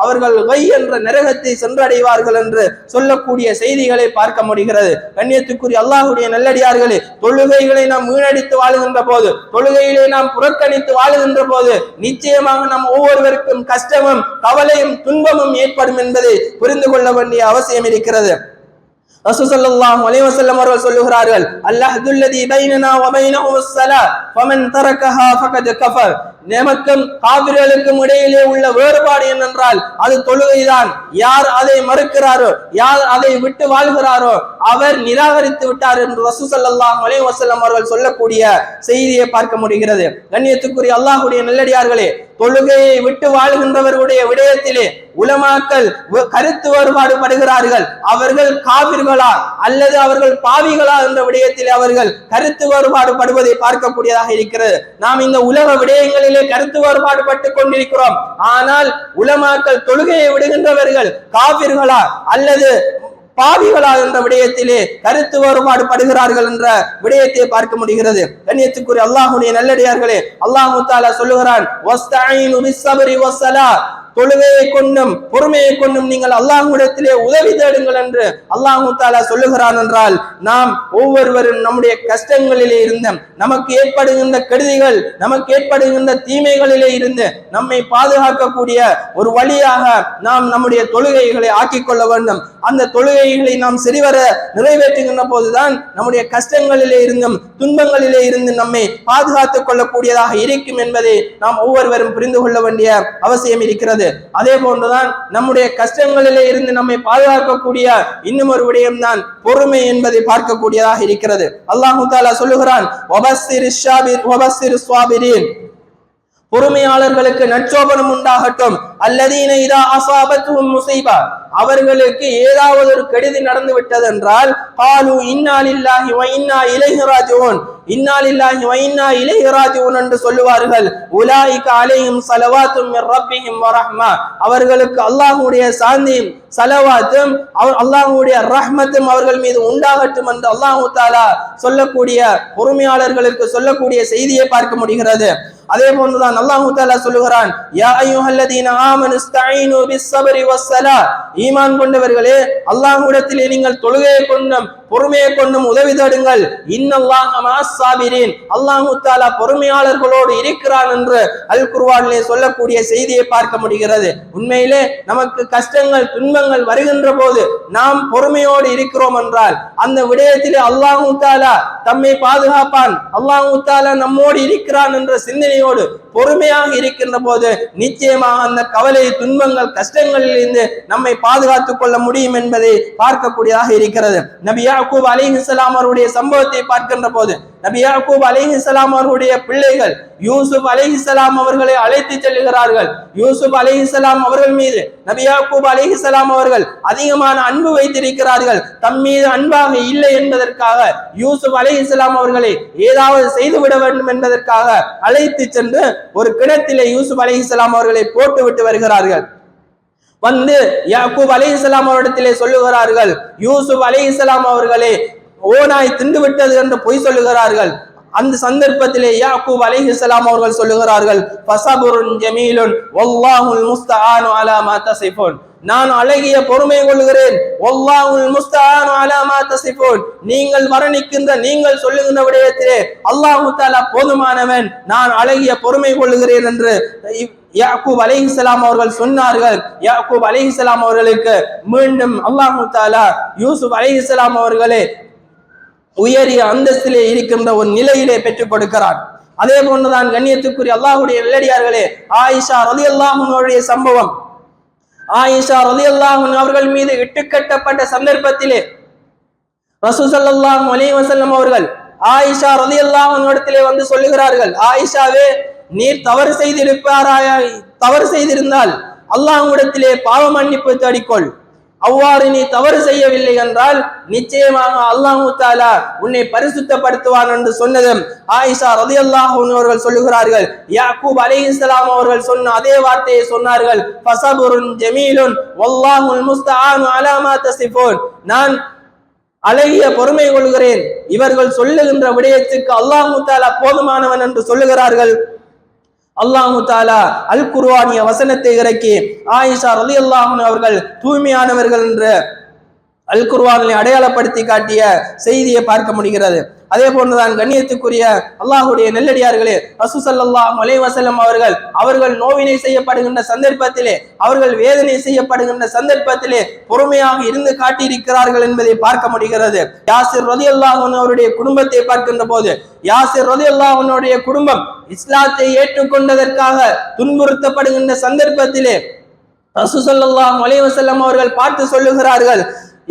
அவர்கள் கை என்ற நரகத்தை சென்றடைவார்கள் என்று சொல்லக்கூடிய செய்திகளை பார்க்க முடிகிறது. கண்ணியத்துக்குரிய அல்லாஹ்வுடைய நல்லடியார்களே, தொழுகைகளை நாம் வீணடித்து வாழுகின்ற போது, தொழுகையிலே நாம் புறக்கணித்து வாழுகின்ற போது நிச்சயமாக நம் ஒவ்வொருவருக்கும் கஷ்டமும் கவலையும் துன்பமும் ஏற்படும் என்பதை புரிந்து கொள்ள வேண்டிய அவசியம் இருக்கிறது. ரசூல் ஸல்லல்லாஹு அலைஹி வஸல்லம் அவர்கள் சொல்லுகிறார்கள், அல்லாஹ்துல்லதி பைனனா வ பைனஹுஸ் ஸலாத் ஃபமன் தரக்கஹா ஃபகத் கஃபர், நமக்கும் காபிர்களுக்கும் இடையிலே உள்ள வேறுபாடு என்னென்றால் அது தொழுகைதான். யார் அதை மறுக்கிறாரோ, யார் அதை விட்டு வாழ்கிறாரோ அவர் நிராகரித்து விட்டார் என்று ரசூல் ஸல்லல்லாஹு அலைஹி வஸல்லம் அவர்கள் சொல்லக்கூடிய செய்தியை பார்க்க முடிகிறது. கண்ணியத்துக்குரிய அல்லாஹ்வுடைய நல்லடியார்களே, தொழுகையை விட்டு வாழ்கின்றவர்களுடைய விடயத்திலே உலமாக்கள் கருத்து வேறுபாடு படுகிறார்கள். அவர்கள் காபிர்களா அல்லது அவர்கள் பாவிகளா என்ற விடயத்திலே அவர்கள் கருத்து வேறுபாடு படுவதை பார்க்கக்கூடியதாக இருக்கிறது. நாம் இந்த உலக விடயங்களிலே கருத்து வேறுபாடு பட்டுக் கொண்டிருக்கிறோம். ஆனால் உலமாக்கள் தொழுகையை விடுகின்றவர்கள் காபிர்களா அல்லது பாவிகளா என்ற விடயத்திலே கருத்து வேறுபாடு படுகிறார்கள் என்ற விடயத்தை பார்க்க முடிகிறது. கண்ணியத்துக்குரிய அல்லாஹ்வுடைய நல்லடியார்களே, அல்லாஹ் தஆலா சொல்லுகிறான், வஸ்தஈனு பிஸ்ஸப்ரி வஸ்ஸலாத், தொழுகையை கொண்டும் பொறுமையை கொண்டும் நீங்கள் அல்லாஹ்விடத்திலே உதவி தேடுங்கள் என்று அல்லாஹ் தஆலா சொல்லுகிறான் என்றால், நாம் ஒவ்வொருவரும் நம்முடைய கஷ்டங்களிலே இருந்து, நமக்கு ஏற்படுகின்ற கெடுதிகள், நமக்கு ஏற்படுகின்ற தீமைகளிலே இருந்து நம்மை பாதுகாக்கக்கூடிய ஒரு வழியாக நாம் நம்முடைய தொழுகைகளை ஆக்கிக் கொள்ள வேண்டும். அந்த தொழுகைகளை நாம் சரிவர நிறைவேற்றுகின்ற போதுதான் நம்முடைய கஷ்டங்களிலே இருந்தும் துன்பங்களிலே இருந்து நம்மை பாதுகாத்துக் கொள்ளக்கூடியதாக இருக்கும் என்பதை நாம் ஒவ்வொருவரும் புரிந்து கொள்ள வேண்டிய அவசியம் இருக்கிறது. அதே போன்றுதான் நம்முடைய கஷ்டங்களிலே இருந்து நம்மை பாதுகாக்கக்கூடிய இன்னும் ஒரு விடயம்தான் பொறுமை என்பதை பார்க்கக்கூடியதாக இருக்கிறது. அல்லாஹ் தஆலா சொல்லுகிறான், பொறுமையாளர்களுக்கு நற்சோபனம் உண்டாகட்டும். அல்லதீன இதா அஸாபத்துஹும் முஸீபா, அவர்களுக்கு ஏதாவது ஒரு கெடுதி நடந்து விட்டது என்றால் காலு இன்னா லில்லாஹி வ இன்னா இலைஹி ராஜிஊன், இன்னா லில்லாஹி வ இன்னா இலைஹி ராஜிஊன் என்று சொல்லுவார்கள். உலாயிக அலைஹிம் ஸலவாத்தும் மிர் ரப்பிஹிம் வ ரஹ்மா, அவர்களுக்கு அல்லாஹ்வுடைய சாந்தியும் ஸலவாத்தும் அல்லாஹ்வுடைய ரஹ்மத்தும் அவர்கள் மீது உண்டாகட்டும் என்று அல்லாஹ் தஆலா சொல்லக்கூடிய பொறுமையாளர்களுக்கு சொல்லக்கூடிய செய்தியை பார்க்க முடிகிறது. அதே போன்றுதான் அல்லாஹ் தஆலா சொல்லுகிறான், யா அய்யுஹல்லதீன ஆமனு இஸ்தஈனு பிஸ்ஸப்ரி வஸ்ஸலாத், ஈமான் கொண்டவர்களே அல்லாஹ்விடத்திலே நீங்கள் தொழுகையை கொண்டும் பொறுமையை கொண்டும் உதவி தேடுங்கள். இன்னல்லாஹ மஅஸ் ஸாபிரீன், அல்லாஹ் தஆலா பொறுமையாளர்களோடு இருக்கிறான் என்று அல் குர்ஆனிலே சொல்லக்கூடிய செய்தியை பார்க்க முடிகிறது. உண்மையிலே நமக்கு கஷ்டங்கள் துன்பங்கள் வருகின்ற போது நாம் பொறுமையோடு இருக்கிறோம் என்றால் அந்த விடயத்திலே அல்லாஹ் தஆலா தம்மை பாதுகாப்பான், அல்லாஹ் தஆலா நம்மோடு இருக்கிறான் என்ற சிந்தனையோடு பொறுமையாக இருக்கின்ற போது நிச்சயமாக அந்த கவலை துன்பங்கள் கஷ்டங்களில் இருந்து நம்மை பாதுகாத்துக் கொள்ள முடியும் என்பதை பார்க்கக்கூடியதாக இருக்கிறது. நபி யாக்கூப் அலைஹிஸ்ஸலாம் அவருடைய சம்பவத்தை பார்க்கின்ற போது நபி யாக்கூப் அலைஹிஸ்ஸலாம் அவருடைய பிள்ளைகள் யூசுப் அலைஹிஸ்ஸலாம் அவர்களை அழைத்து செல்லுகிறார்கள். யூசுப் அலைஹிஸ்ஸலாம் அவர்கள் மீது நபி யாக்கூப் அலைஹிஸ்ஸலாம் அவர்கள் அதிகமான அன்பு வைத்திருக்கிறார்கள். தம் மீது அன்பாக இல்லை என்பதற்காக யூசுப் அலைஹிஸ்ஸலாம் அவர்களை ஏதாவது செய்துவிட வேண்டும் என்பதற்காக அழைத்து சென்று ஒரு கிணத்திலே யூசுப் அலைஹிஸ்ஸலாம் அவர்களை போட்டு விட்டு வருகிறார்கள். வந்து யாக்கூப் அலைஹிஸ்ஸலாம் அவரிடத்திலே சொல்லுகிறார்கள், யூசுப் அலைஹிஸ்ஸலாம் அவர்களே ஓநாய் தின்று விட்டது என்று பொய் சொல்லுகிறார்கள். அந்த சந்தர்ப்பத்திலே யாக்கூப் அலைஹிஸ்ஸலாம் அவர்கள் சொல்லுகிறார்கள், ஃபஸபுருன் ஜமீலுன் வல்லாஹுல் முஸ்தஆனு அலா மா தஸிஃபூன், நான் அழகிய பொறுமை கொள்கிறேன், வல்லாஹுல் முஸ்தஆனு அலா மா தஸிஃபூன், நீங்கள் வர்ணிக்கின்ற நீங்கள் சொல்லுகின்ற விடயத்திலே அல்லாஹ் தஆலா போதுமானவன், நான் அழகிய பொறுமை கொள்கிறேன் என்று யாக்கூப் அலைஹிஸ்ஸலாம் அவர்கள் சொன்னார்கள். யாக்கூப் அலைஹிஸ்ஸலாம் அவர்களுக்கு மீண்டும் அல்லாஹ் தஆலா யூசுப் அலைஹிஸ்ஸலாம் அவர்களே உயரிய அந்தஸ்திலே இருக்கின்ற ஒரு நிலையிலே பெற்றுக் கொடுக்கிறார். அதே போன்றுதான் கண்ணியத்துக்குரிய அல்லாஹ்வுடைய நல்லடியார்களே, ஆயிஷா ரலியல்லாஹு அன்ஹாவுடைய சம்பவம். ஆயிஷா ரலியல்லாஹு அன்ஹா அவர்கள் மீது இட்டுக்கட்டப்பட்ட சந்தர்ப்பத்திலே ரசூல் ஸல்லல்லாஹு அலைஹி வஸல்லம் அவர்கள் ஆயிஷா ரலியல்லாஹு அன்ஹா இடத்திலே வந்து சொல்லுகிறார்கள், ஆயிஷாவே, நீர் தவறு செய்திருந்தால் அல்லாஹ்விடத்திலே பாவ மன்னிப்பு தேடிக்கொள், அவ்வாறு நீ தவறு செய்யவில்லை என்றால் நிச்சயமாக அல்லாஹ் தஆலா உன்னை பரிசுத்தப்படுத்துவான் என்று சொன்னதும் ஆயிஷா ரலியல்லாஹு அன்ஹா அவர்கள் சொல்லுகிறார்கள், யாக்கூப் அலைஹிஸ்ஸலாம் அவர்கள் சொன்ன அதே வார்த்தையை சொன்னார்கள், ஃபஸபுருன் ஜமீலுன் வல்லாஹுல் முஸ்தஆனு அலா மா தஸிஃபூன், நான் அழகிய பொறுமை கொள்கிறேன், இவர்கள் சொல்லுகின்ற விடயத்துக்கு அல்லாஹ் தஆலா போதுமானவன் என்று சொல்லுகிறார்கள். அல்லாஹ் தஆலா அல் குர்ஆனிய வசனத்தை இறக்கி ஆயிஷா ரலியல்லாஹு அன்ஹா அவர்கள் தூய்மையானவர்கள் என்று அல் குர்ஆனிலே அடையாளப்படுத்தி காட்டிய செய்தியை பார்க்க முடிகிறது. அதே போன்றுதான் கண்ணியத்துக்குரிய அல்லாஹ்வுடைய நல்லடியார்களே, ரசூல் ஸல்லல்லாஹு அலைஹி வஸல்லம் அவர்கள் நோவினை செய்யப்படுகின்ற சந்தர்ப்பத்திலே, அவர்கள் வேதனை செய்யப்படுகின்ற சந்தர்ப்பத்திலே பொறுமையாக இருந்து காட்டியிருக்கிறார்கள் என்பதை பார்க்க முடிகிறது. யாசிர் ரலியல்லாஹு அன்ஹு அவருடைய குடும்பத்தை பார்க்கின்ற போது, யாசிர் ரலியல்லாஹு அன்ஹுடைய குடும்பம் இஸ்லாத்தை ஏற்றுக்கொண்டதற்காக துன்புறுத்தப்படுகின்ற சந்தர்ப்பத்திலே ரசூல் ஸல்லல்லாஹு அலைஹி வஸல்லம் அவர்கள் பார்த்து சொல்லுகிறார்கள்,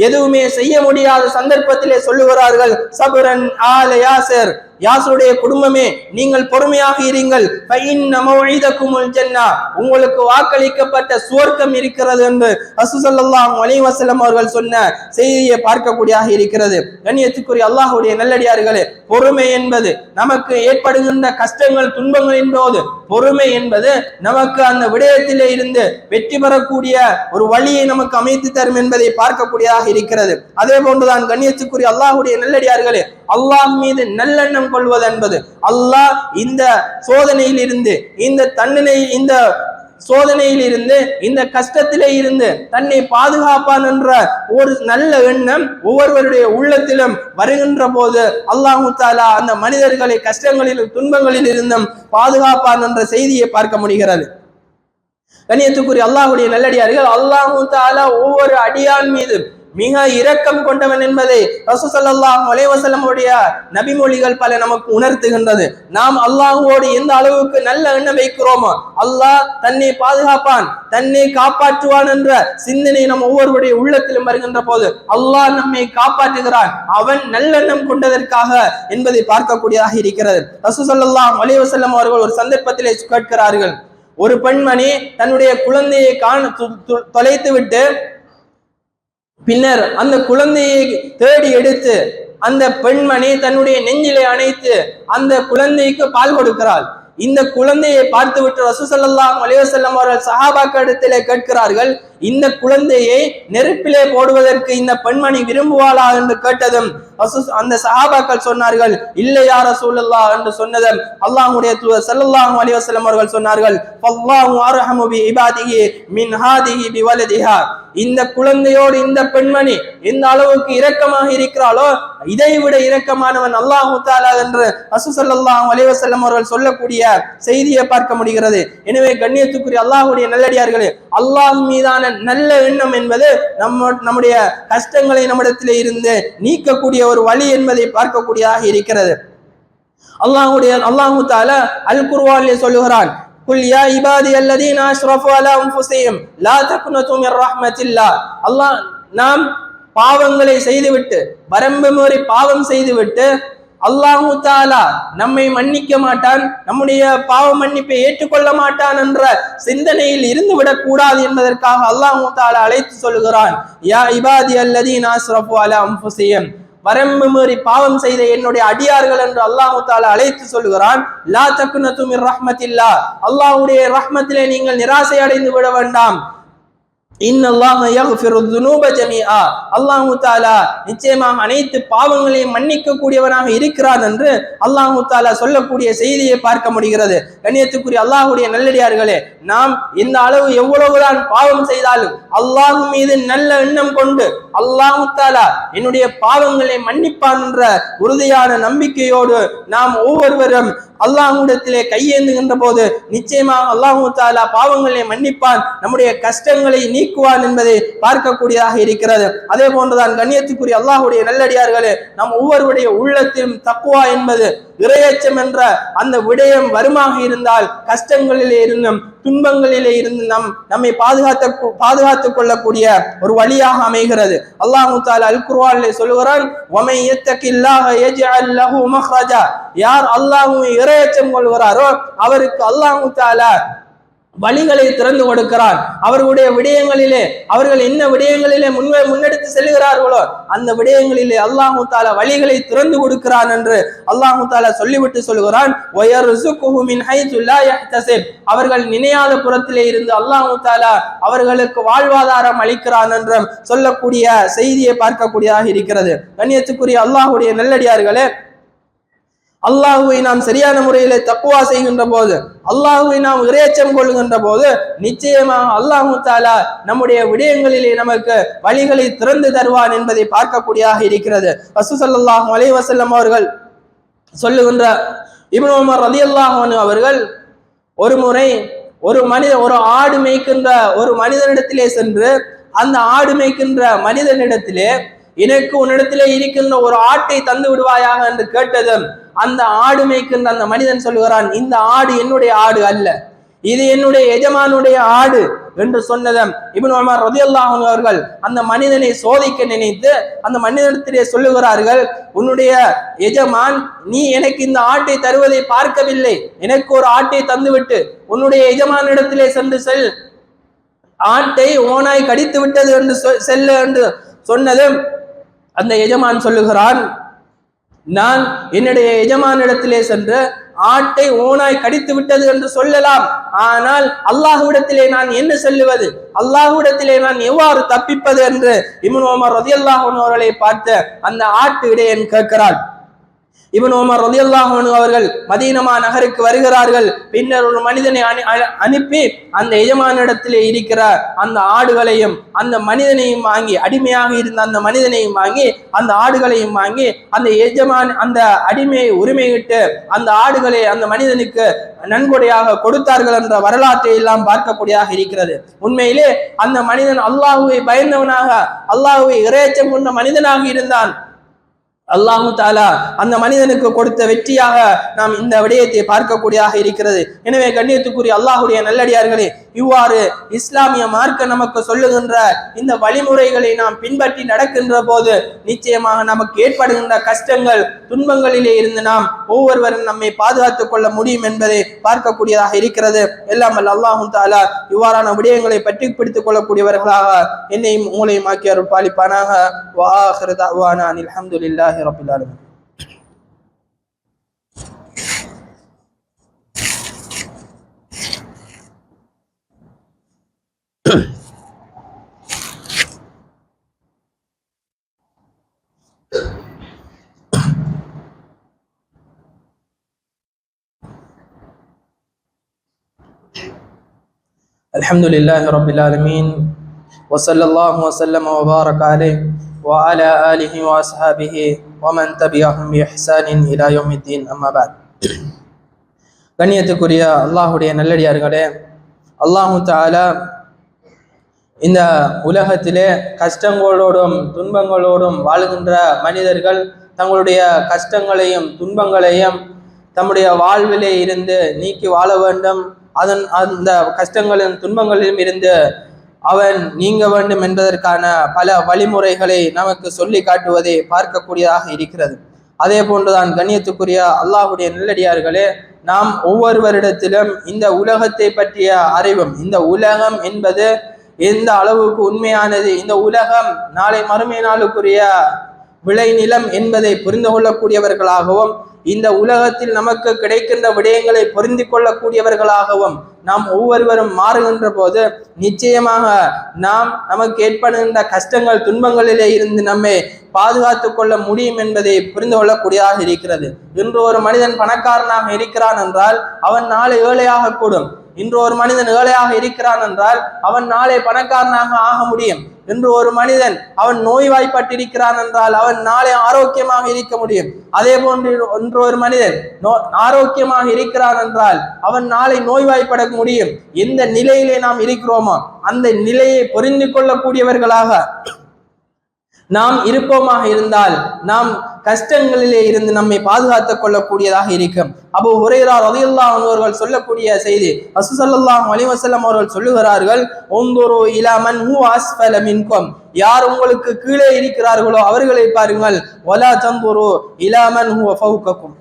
எதுவுமே செய்ய முடியாத சந்தர்ப்பத்திலே சொல்லுகிறார்கள், சபரன் ஆல யாசிர், யாசருடைய குடும்பமே நீங்கள் பொறுமையாக இருங்கள், ஃபஇன்ன மௌஇதகுமுல் ஜன்னah, உங்களுக்கு வாக்களிக்கப்பட்ட சுவர்க்கம் இருக்கிறது என்று ரசூல் ஸல்லல்லாஹு அலைஹி வஸல்லம் அவர்கள் சொன்ன செய்தியை பார்க்கக்கூடியதாக இருக்கிறது. கண்ணியத்துக்குரிய அல்லாஹ்வுடைய நல்லடியார்களே, பொறுமை என்பது நமக்கு ஏற்படுகின்ற கஷ்டங்கள் துன்பங்களின் போது பொறுமை என்பது நமக்கு அந்த விடயத்திலே இருந்து வெற்றி பெறக்கூடிய ஒரு வழியை நமக்கு அமைத்து தரும் என்பதை பார்க்கக்கூடியதாக இருக்கிறது. அதே போன்றுதான் கண்ணியத்துக்குரிய அல்லாஹ்வுடைய நல்லடியார்களே, அல்லாஹ் மீது நல்லெண்ணம் கொள்வது என்பது, அல்லாஹ் இந்த சோதனையில் இருந்து இந்த சோதனையில் இருந்து இந்த கஷ்டத்திலே இருந்து தன்னை பாதுகாப்பான் என்ற ஒரு நல்ல எண்ணம் ஒவ்வொருவருடைய உள்ளத்திலும் வருகின்ற போது அல்லாஹ் தஆலா அந்த மனிதர்களை கஷ்டங்களிலும் துன்பங்களில் இருந்தும் பாதுகாப்பான் என்ற செய்தியை பார்க்க முடிகிறது. கண்ணியத்துக்குரிய அல்லாஹ்வுடைய நல்லடியார்கள், அல்லாஹ் தஆலா ஒவ்வொரு அடியான் மீது மிக இரக்கம் கொண்டவன் என்பதை ரசூல் ஸல்லல்லாஹு அலைஹி வஸல்லம் உடைய நபிமொழிகள் பல நமக்கு உணர்த்துகின்றது. நாம் அல்லாஹ்வோடு எந்த அளவுக்கு நல்ல எண்ணம் வைக்கிறோமோ அல்லாஹ் தன்னை பாதுகாப்பான், தன்னை காப்பாற்றுவான் என்ற சிந்தனை நம் ஒவ்வொருவருடைய உள்ளத்திலும் வருகின்ற போது அல்லாஹ் நம்மை காப்பாற்றுகிறான், அவன் நல்லெண்ணம் கொண்டதற்காக என்பதை பார்க்கக்கூடியதாக இருக்கிறது. ரசூல் ஸல்லல்லாஹு அலைஹி வஸல்லம் அவர்கள் ஒரு சந்தர்ப்பத்திலே கேட்கிறார்கள், ஒரு பெண்மணி தன்னுடைய குழந்தையை தொலைத்து விட்டு பின்னர் அந்த குழந்தையை தேடி எடுத்து அந்த பெண்மணி தன்னுடைய நெஞ்சிலே அணைத்து அந்த குழந்தைக்கு பால் கொடுக்கிறாள். இந்த குழந்தையை பார்த்துவிட்டு ரசூல் ஸல்லல்லாஹு அலைஹி வஸல்லம் அவர்கள் சஹாபாக்களிடத்திலே கேட்கிறார்கள், இந்த குழந்தையை நெருப்பிலே போடுவதற்கு இந்த பெண்மணி விரும்புவாளா என்று கேட்டதும் அந்த சஹாபாக்கள் சொன்னார்கள், இல்லை யா ரசூலல்லாஹ் என்று சொன்னதும் அல்லாஹ்வுடைய தூதர் ஸல்லல்லாஹு அலைஹி வஸல்லம் அவர்கள் சொன்னார்கள், ஃபல்லாஹு அர்ஹமு பி இபாதிஹி மின் ஹாதிஹி பிவலதிஹா, இந்த குழந்தையோடு இந்த பெண்மணி எந்த அளவுக்கு இரக்கமாக இருக்கிறாளோ இதைவிட இரக்கமானவன் அல்லாஹ் தஆலா என்று ரசூல் ஸல்லல்லாஹு அலைஹி வஸல்லம் அவர்கள் சொல்லக்கூடிய செய்தியை பார்க்க முடிகிறது. எனவே கண்ணியத்துக்குரிய அல்லாஹ்வுடைய நல்லடியார்களே, அல்லாஹ் மீதான நல்ல எண்ணம் என்பது நம்முடைய கஷ்டங்களை நம்மிடத்திலே இருந்து நீக்கக்கூடிய ஒரு வழி என்பதை பார்க்கக்கூடியதாக இருக்கிறது. அல்லாஹ் தஆலா அல் குர்ஆனிலே சொல்லுகிறான், குல் யா இபாதி அல்லதீன அஸ்ரஃபு அலா அன்ஃபுஸிஹிம் லா தக்னது மிர் ரஹ்மத்தில்லாஹ், அல்லாஹ் நாம் பாவங்களை செய்துவிட்டு வரம்பு மீறி பாவம் செய்துவிட்டு அல்லாஹ் தஆலா நம்மை மன்னிக்க மாட்டான், நம்முடைய பாவ மன்னிப்பை ஏற்றுக்கொள்ள மாட்டான் என்ற சிந்தனையில் இருந்து விடக்கூடாது என்பதற்காக அல்லாஹ் தஆலா அழைத்து சொல்கிறான், யா இபாதி அல்லதீன அஸ்ரஃபு அலா அன்ஃபுஸிஹிம், வரம்பு மீறி பாவம் செய்த என்னுடைய அடியார்கள் என்று அல்லாஹ் தஆலா அழைத்து சொல்கிறான். லா தக்னது மிர் ரஹ்மத்தில்லாஹ், அல்லாஹ்வுடைய ரஹ்மத்திலே நீங்கள் நிராசை அடைந்து விட வேண்டாம். இன்னல்லாஹ யக்ஃபிரு ذுனூப ஜமீஆ, அல்லாஹ் தஆலா நிச்சயமாக அனைத்து பாவங்களையும் மன்னிக்க கூடியவனாக இருக்கிறான் என்று அல்லாஹ் தஆலா சொல்லக்கூடிய செய்தியை பார்க்க முடிகிறது. கண்ணியத்துக்குரிய அல்லாஹ்வுடைய நல்லடியார்களே, நாம் இந்த அளவு எவ்வளவுதான் பாவம் செய்தாலும் அல்லாஹ் மீது நல்ல எண்ணம் கொண்டு அல்லாஹ் தஆலா என்னுடைய பாவங்களை மன்னிப்பான் என்ற உறுதியான நம்பிக்கையோடு நாம் ஒவ்வொருவரும் அல்லாஹ்விடத்திலே கையேந்துகின்ற போது நிச்சயமாக அல்லாஹ் தஆலா பாவங்களை மன்னிப்பான், நம்முடைய கஷ்டங்களை நீக்குவான் என்பதை பார்க்கக்கூடியதாக இருக்கிறது. அதே போன்றுதான் கண்ணியத்துக்குரிய அல்லாஹ்வுடைய நல்லடியார்களே, நம் ஒவ்வொருவருடைய உள்ளத்திலும் தக்வா என்பது இறையச்சம் என்ற அந்த விடயம் வருமாக இருந்தால் கஷ்டங்களிலே இருந்தும் துன்பங்களிலே இருந்து நம்மை பாதுகாத்துக் கொள்ளக்கூடிய ஒரு வழியாக அமைகிறது. அல்லாஹ் தஆலா அல் குர்ஆனிலே சொல்கிறான், வமை யத்தகில்லாஹ யஜ்அல் லஹு மக்ரஜா, யார் அல்லாஹ்வை இறையச்சம் கொள்கிறாரோ அவருக்கு அல்லாஹ் தஆலா வழிகளை திறந்து கொடுக்கிறான். அவர்களுடைய விடயங்களிலே அவர்கள் என்ன விடயங்களிலே முன்னெடுத்து செல்கிறார்களோ அந்த விடயங்களிலே அல்லாஹ் தஆலா வழிகளை திறந்து கொடுக்கிறான் என்று அல்லாஹ் தஆலா சொல்லிவிட்டு சொல்கிறான், வயர்ஸுகுஹு மின் ஹைது லா யஹ்தஸிப், அவர்கள் நினையாத புறத்திலே இருந்து அல்லாஹ் தஆலா அவர்களுக்கு வாழ்வாதாரம் அளிக்கிறான் என்று சொல்லக்கூடிய செய்தியை பார்க்கக்கூடியதாக இருக்கிறது. கண்ணியத்துக்குரிய அல்லாஹ்வுடைய நல்லடியார்களே, அல்லாஹுவை நாம் சரியான முறையிலே தக்வா செய்கின்ற போது, அல்லாஹுவை நாம் இறையச்சம் கொள்கின்ற போது நிச்சயமாக அல்லாஹ் தஆலா நம்முடைய விடயங்களிலே நமக்கு வழிகளை திறந்து தருவான் என்பதை பார்க்கக்கூடியதாக இருக்கிறது. ரசூல் ஸல்லல்லாஹு அலைஹி வஸல்லம் அவர்கள் சொல்லுகின்ற இப்னு உமர் ரலியல்லாஹு அன்ஹு அவர்கள் ஒரு முறை ஒரு ஆடு மேய்க்கின்ற ஒரு மனிதனிடத்திலே சென்று அந்த ஆடு மேய்க்கின்ற மனிதனிடத்திலே, எனக்கு உன்னிடத்திலே இருக்கின்ற ஒரு ஆட்டை தந்து விடுவாயாக என்று கேட்டதும் அந்த ஆடு மேய்க்கின்ற அந்த மனிதன் சொல்கிறான், இந்த ஆடு என்னுடைய ஆடு அல்ல, இது என்னுடைய எஜமானுடைய ஆடு என்று சொன்னதும் இப்னு உமர் ரலியல்லாஹு அன்ஹு அவர்கள் அந்த மனிதனை சோதிக்க நினைத்து அந்த மனிதனிடத்திலே சொல்லுகிறார்கள், உன்னுடைய எஜமான் நீ எனக்கு இந்த ஆட்டை தருவதை பார்க்கவில்லை, எனக்கு ஒரு ஆட்டை தந்துவிட்டு உன்னுடைய எஜமானிடத்திலே சென்று செல், ஆட்டை ஓனாய் கடித்து விட்டது என்று செல்ல என்று சொன்னதும் அந்த எஜமான் சொல்லுகிறான், நான் என்னுடைய எஜமானிடத்திலே சென்று ஆட்டை ஓனாய் கடித்து விட்டது என்று சொல்லலாம், ஆனால் அல்லாஹ்விடத்திலே நான் என்ன சொல்லுவது, அல்லாஹ்விடத்திலே நான் எவ்வாறு தப்பிப்பது என்று இப்னு உமர் ரலியல்லாஹு அன்ஹு அவர்களை பார்த்து அந்த ஆட்டு இடையன் கேட்கிறான். இப்னு உமர் ரலியல்லாஹு அன்ஹு அவர்கள் மதீனா நகருக்கு வருகிறார்கள். பின்னர் ஒரு மனிதனை அனுப்பி அந்த எஜமானிடத்திலே இருக்கிற அந்த ஆடுகளையும் அந்த மனிதனையும் வாங்கி, அடிமையாக இருந்த அந்த மனிதனையும் வாங்கி அந்த ஆடுகளையும் வாங்கி அந்த எஜமான் அந்த அடிமையை உரிமையிட்டு அந்த ஆடுகளை அந்த மனிதனுக்கு நன்கொடையாக கொடுத்தார்கள் என்ற வரலாற்றை எல்லாம் பார்க்கக்கூடியதாக இருக்கிறது. உண்மையிலே அந்த மனிதன் அல்லாஹுவை பயந்தவனாக, அல்லாஹுவை இறையச்சம் கொண்ட மனிதனாக இருந்தான். அல்லாஹு தஆலா அந்த மனிதனுக்கு கொடுத்த வெற்றியாக நாம் இந்த விடயத்தை பார்க்கக்கூடியதாக இருக்கிறது. எனவே கண்ணியத்துக்குரிய அல்லாஹுடைய நல்லடியார்களே, இவ்வாறு இஸ்லாமிய மார்க்க நமக்கு சொல்லுகின்ற இந்த வழிமுறைகளை நாம் பின்பற்றி நடக்கின்ற போது நிச்சயமாக நமக்கு ஏற்படுகின்ற கஷ்டங்கள் துன்பங்களிலே இருந்து நாம் ஒவ்வொருவரும் நம்மை பாதுகாத்துக் கொள்ள முடியும் என்பதை பார்க்கக்கூடியதாக இருக்கிறது. எல்லாம் அல்ல அல்லாஹு தஆலா இவ்வாறான விடயங்களை பற்றி பிடித்துக் கொள்ளக்கூடியவர்களாக என்னையும் உங்களையும் ஆக்கி அருள் பாலிப்பானாக. வ ஆகிரு தஅவானா அல்ஹம்துலில்லாஹி ரப்பில் ஆலமீன். الحمد لله رب العالمين وصلى الله وسلم وبارك عليه وعلى آله وأصحابه ومن تبعهم بإحسان إلى يوم الدين أما بعد. கண்ணியத்துக்குரிய அல்லாஹுடைய நல்லடியார்களே, அல்லாஹு தஆலா இந்த உலகத்திலே கஷ்டங்களோடும் துன்பங்களோடும் வாழ்கின்ற மனிதர்கள் தங்களுடைய கஷ்டங்களையும் துன்பங்களையும் தம்முடைய வாழ்விலே இருந்து நீக்கி வாழ வேண்டும், அந்த கஷ்டங்களின் துன்பங்களிலும் இருந்து அவன் நீங்க வேண்டும் என்பதற்கான பல வழிமுறைகளை நமக்கு சொல்லி காட்டுவதை பார்க்கக்கூடியதாக இருக்கிறது. அதே போன்றுதான் கண்ணியத்துக்குரிய அல்லாஹுடைய நல்லடியார்களே, நாம் ஒவ்வொருவரிடத்திலும் இந்த உலகத்தை பற்றிய அறிவும், இந்த உலகம் என்பது எந்த அளவுக்கு உண்மையானது, இந்த உலகம் நாளை மறுமை நாளுக்குரிய விளைநிலம் என்பதை புரிந்து கொள்ளக்கூடியவர்களாகவும், இந்த உலகத்தில் நமக்கு கிடைக்கின்ற விடயங்களை பொருந்திக் கொள்ளக்கூடியவர்களாகவும் நாம் ஒவ்வொருவரும் மாறுகின்ற போது நிச்சயமாக நாம் நமக்கு ஏற்படுகின்ற கஷ்டங்கள் துன்பங்களிலே இருந்து நம்மை பாதுகாத்துக் கொள்ள முடியும் என்பதை புரிந்து கொள்ளக்கூடியதாக இருக்கிறது. இன்று ஒரு மனிதன் பணக்காரனாக இருக்கிறான் என்றால் அவன் நாளை ஏழையாக கூடும். இன்று ஒரு மனிதன் ஏழையாக இருக்கிறான் என்றால் அவன் நாளை பணக்காரனாக ஆக முடியும். இன்று ஒரு மனிதன் அவன் நோய்வாய்ப்பட்டிருக்கிறான் என்றால் அவன் நாளை ஆரோக்கியமாக இருக்க முடியும். அதே போன்று இன்று ஒரு மனிதன் ஆரோக்கியமாக இருக்கிறான் என்றால் அவன் நாளை நோய்வாய்ப்பட முடியும். எந்த நிலையிலே நாம் இருக்கிறோமோ அந்த நிலையை புரிந்து கொள்ளக்கூடியவர்களாக நாம் இருப்போமாக இருந்தால் நாம் கஷ்டங்களிலே இருந்து நம்மை பாதுகாத்துக் கொள்ளக்கூடியதாக இருக்கும். அபூ ஹுரைரா ரலியல்லாஹு அன்ஹு அவர்கள் சொல்லக்கூடிய செய்தி, ரசூல் ஸல்லல்லாஹு அலைஹி வஸல்லம் அவர்கள் சொல்லுகிறார்கள், உன்துரு இலா மன் ஹுவ அஸ்ஃபல மின்கும், யார் உங்களுக்கு கீழே இருக்கிறார்களோ அவர்களை பாருங்கள். வலா தன்துரு இலா மன் ஹுவ ஃபௌகக்கும்,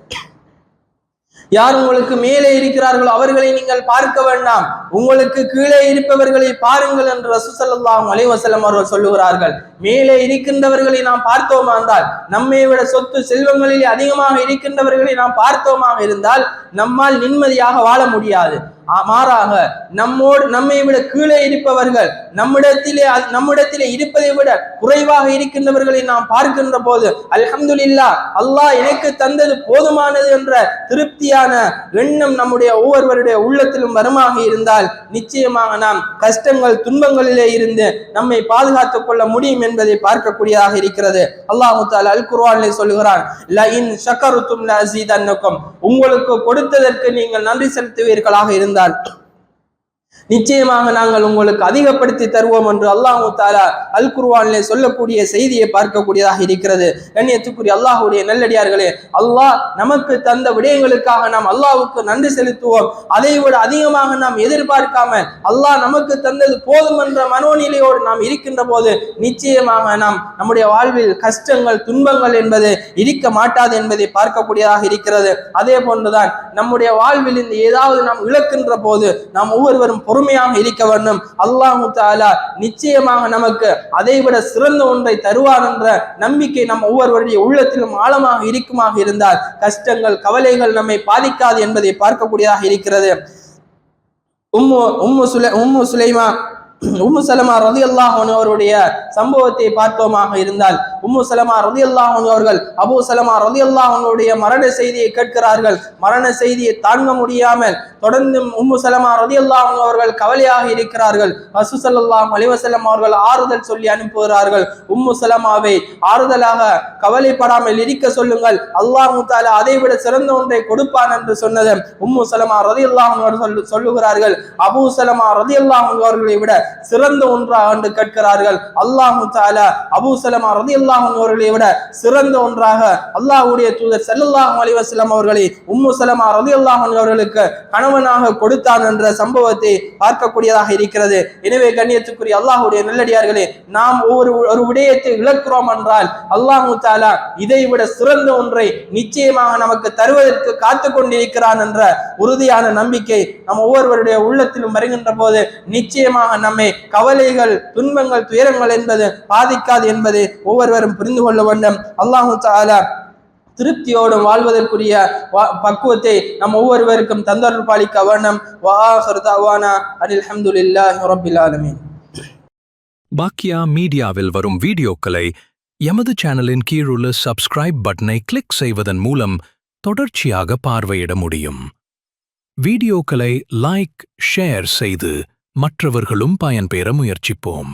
யார் உங்களுக்கு மேலே இருக்கிறார்களோ அவர்களை நீங்கள் பார்க்க வேண்டாம், உங்களுக்கு கீழே இருப்பவர்களை பாருங்கள் என்று ரசூல் ஸல்லல்லாஹு அலைஹி வஸல்லம் அவர்கள் சொல்லுகிறார்கள். மேலே இருக்கின்றவர்களை நாம் பார்த்தோமா என்றால், நம்மை விட சொத்து செல்வங்களில் அதிகமாக இருக்கின்றவர்களை நாம் பார்த்தோமாக இருந்தால் நம்மால் நிம்மதியாக வாழ முடியாது. மாறாக நம்மை விட கீழே இருப்பவர்கள் நம்மிடத்திலே இருப்பதை விட குறைவாக இருக்கின்றவர்களை நாம் பார்க்கின்ற போது அல்ஹம்துலில்லாஹ், அல்லாஹ் எனக்கு தந்தது போதுமானது என்ற திருப்தியான எண்ணம் நம்முடைய ஒவ்வொருவருடைய உள்ளத்திலும் வருமாக இருந்தால் நிச்சயமாக நாம் கஷ்டங்கள் துன்பங்களிலே இருந்து நம்மை பாதுகாத்துக் கொள்ள முடியும் என்பதை பார்க்கக்கூடியதாக இருக்கிறது. அல்லாஹ் தஆலா அல் குர்ஆனிலே சொல்லுகிறான், ல இன் ஷக்கர்தும் ல அஸீதன்னக்கும், உங்களுக்கு கொடுத்ததற்கு நீங்கள் நன்றி செலுத்துவீர்களாக இருந்தால் நிச்சயமாக நாங்கள் உங்களுக்கு அதிகப்படுத்தி தருவோம் என்று அல்லாஹ் தஆலா அல் குர்ஆனிலே சொல்லக்கூடிய செய்தியை பார்க்கக்கூடியதாக இருக்கிறது. கண்ணியத்துக்குரிய அல்லாஹ்வுடைய நல்லடியார்களே, அல்லாஹ் நமக்கு தந்த விடயங்களுக்காக நாம் அல்லாஹ்வுக்கு நன்றி செலுத்துவோம். அதை விட அதிகமாக நாம் எதிர்பார்க்காம அல்லாஹ் நமக்கு தந்தது போதும் என்ற மனோநிலையோடு நாம் இருக்கின்ற போது நிச்சயமாக நாம் நம்முடைய வாழ்வில் கஷ்டங்கள் துன்பங்கள் என்பது இருக்க மாட்டாது என்பதை பார்க்கக்கூடியதாக இருக்கிறது. அதே போன்றுதான் நம்முடைய வாழ்வில் இந்த ஏதாவது நாம் இழக்கின்ற போது நாம் ஒவ்வொருவரும் பொறுமையாக இருக்க வேண்டும். அல்லாஹ் தஆலா நிச்சயமாக நமக்கு அதை விட சிறந்த ஒன்றை தருவார் என்ற நம்பிக்கை நம் ஒவ்வொருவருடைய உள்ளத்திலும் ஆழமாக இருக்குமாக இருந்தால் கஷ்டங்கள் கவலைகள் நம்மை பாதிக்காது என்பதை பார்க்கக்கூடியதாக இருக்கிறது. உம்மு சலமா ரலியல்லாஹு அன்ஹா அவருடைய சம்பவத்தை பார்த்தோமாக இருந்தால், உம்மு சலமா ரலியல்லாஹு அன்ஹா அவர்கள் அபூ சலமா ரலியல்லாஹு அன்ஹுடைய மரண செய்தியை கேட்கிறார்கள். மரண செய்தியை தாங்க முடியாமல் தொடர்ந்து உம்மு சலமா ரலியல்லாஹு அன்ஹா அவர்கள் கவலையாக இருக்கிறார்கள். ரசூல் ஸல்லல்லாஹு அலைஹி வஸல்லம் அவர்கள் ஆறுதல் சொல்லி அனுப்புகிறார்கள். உம்மு சலமாவை ஆறுதலாக கவலைப்படாமல் இருக்க சொல்லுங்கள், அல்லாஹ் தஆலா அதை விட சிறந்த ஒன்றை கொடுப்பான் என்று சொன்னது உம்மு சலமா ரலியல்லாஹு அன்ஹா அவர்கள் சொல்லுகிறார்கள், அபூ சலமா ரலியல்லாஹு அன்ஹு அவர்களை விட சிறந்த ஒன்றாக என்று கேட்கிறார்கள். அல்லாஹ் தஆலா அபூ சலமா ரலியல்லாஹு அன்ஹு அவர்களை விட சிறந்த ஒன்றாக அல்லாஹ்வுடைய தூதர் ஸல்லல்லாஹு அலைஹி வஸல்லம் அவர்களை உம்மு சலமா ரலியல்லாஹு அன்ஹு அவர்களுக்கு கணவனாக கொடுத்தான் என்ற சம்பவத்தை பார்க்கக்கூடியதாக இருக்கிறது. எனவே கண்ணியத்துக்குரிய அல்லாஹ்வுடைய நல்லடியார்களே, நாம் ஒரு விடயத்தை இழக்கிறோம் என்றால் அல்லாஹ் தஆலா இதை விட சிறந்த ஒன்றை நிச்சயமாக நமக்கு தருவதற்கு காத்து கொண்டிருக்கிறான் என்ற உறுதியான நம்பிக்கை நம் ஒவ்வொருவருடைய உள்ளத்திலும் வருகின்ற போது நிச்சயமாக நம்மை கவலைகள் துன்பங்கள் துயரங்கள் என்பது பாதிக்காது என்பதை ஒவ்வொருவரும் புரிந்து கொள்ள வேண்டும். அல்லாஹ் தஆலா திருப்தியோடும் வாழ்வதற்குரிய பக்குவத்தை நம் ஒவ்வொருவருக்கும் தந்தருள் பாலிக்க வேண்டும். வஆகிரு தஅவானா அனில் ஹம்துலில்லாஹி ரப்பில் ஆலமீன். பாக்கியா மீடியாவில் வரும் வீடியோக்களை எமது சேனலின் கீழுள்ள சப்ஸ்கிரைப் பட்டனை கிளிக் செய்வதன் மூலம் தொடர்ச்சியாக பார்வையிட முடியும். வீடியோக்களை லைக் ஷேர் செய்து மற்றவர்களும் பயன்பெற முயற்சிப்போம்.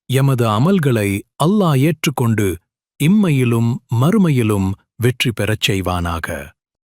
எமது அமல்களை அல்லாஹ் ஏற்றுக்கொண்டு இம்மையிலும் மறுமையிலும் வெற்றி பெறச் செய்வானாக.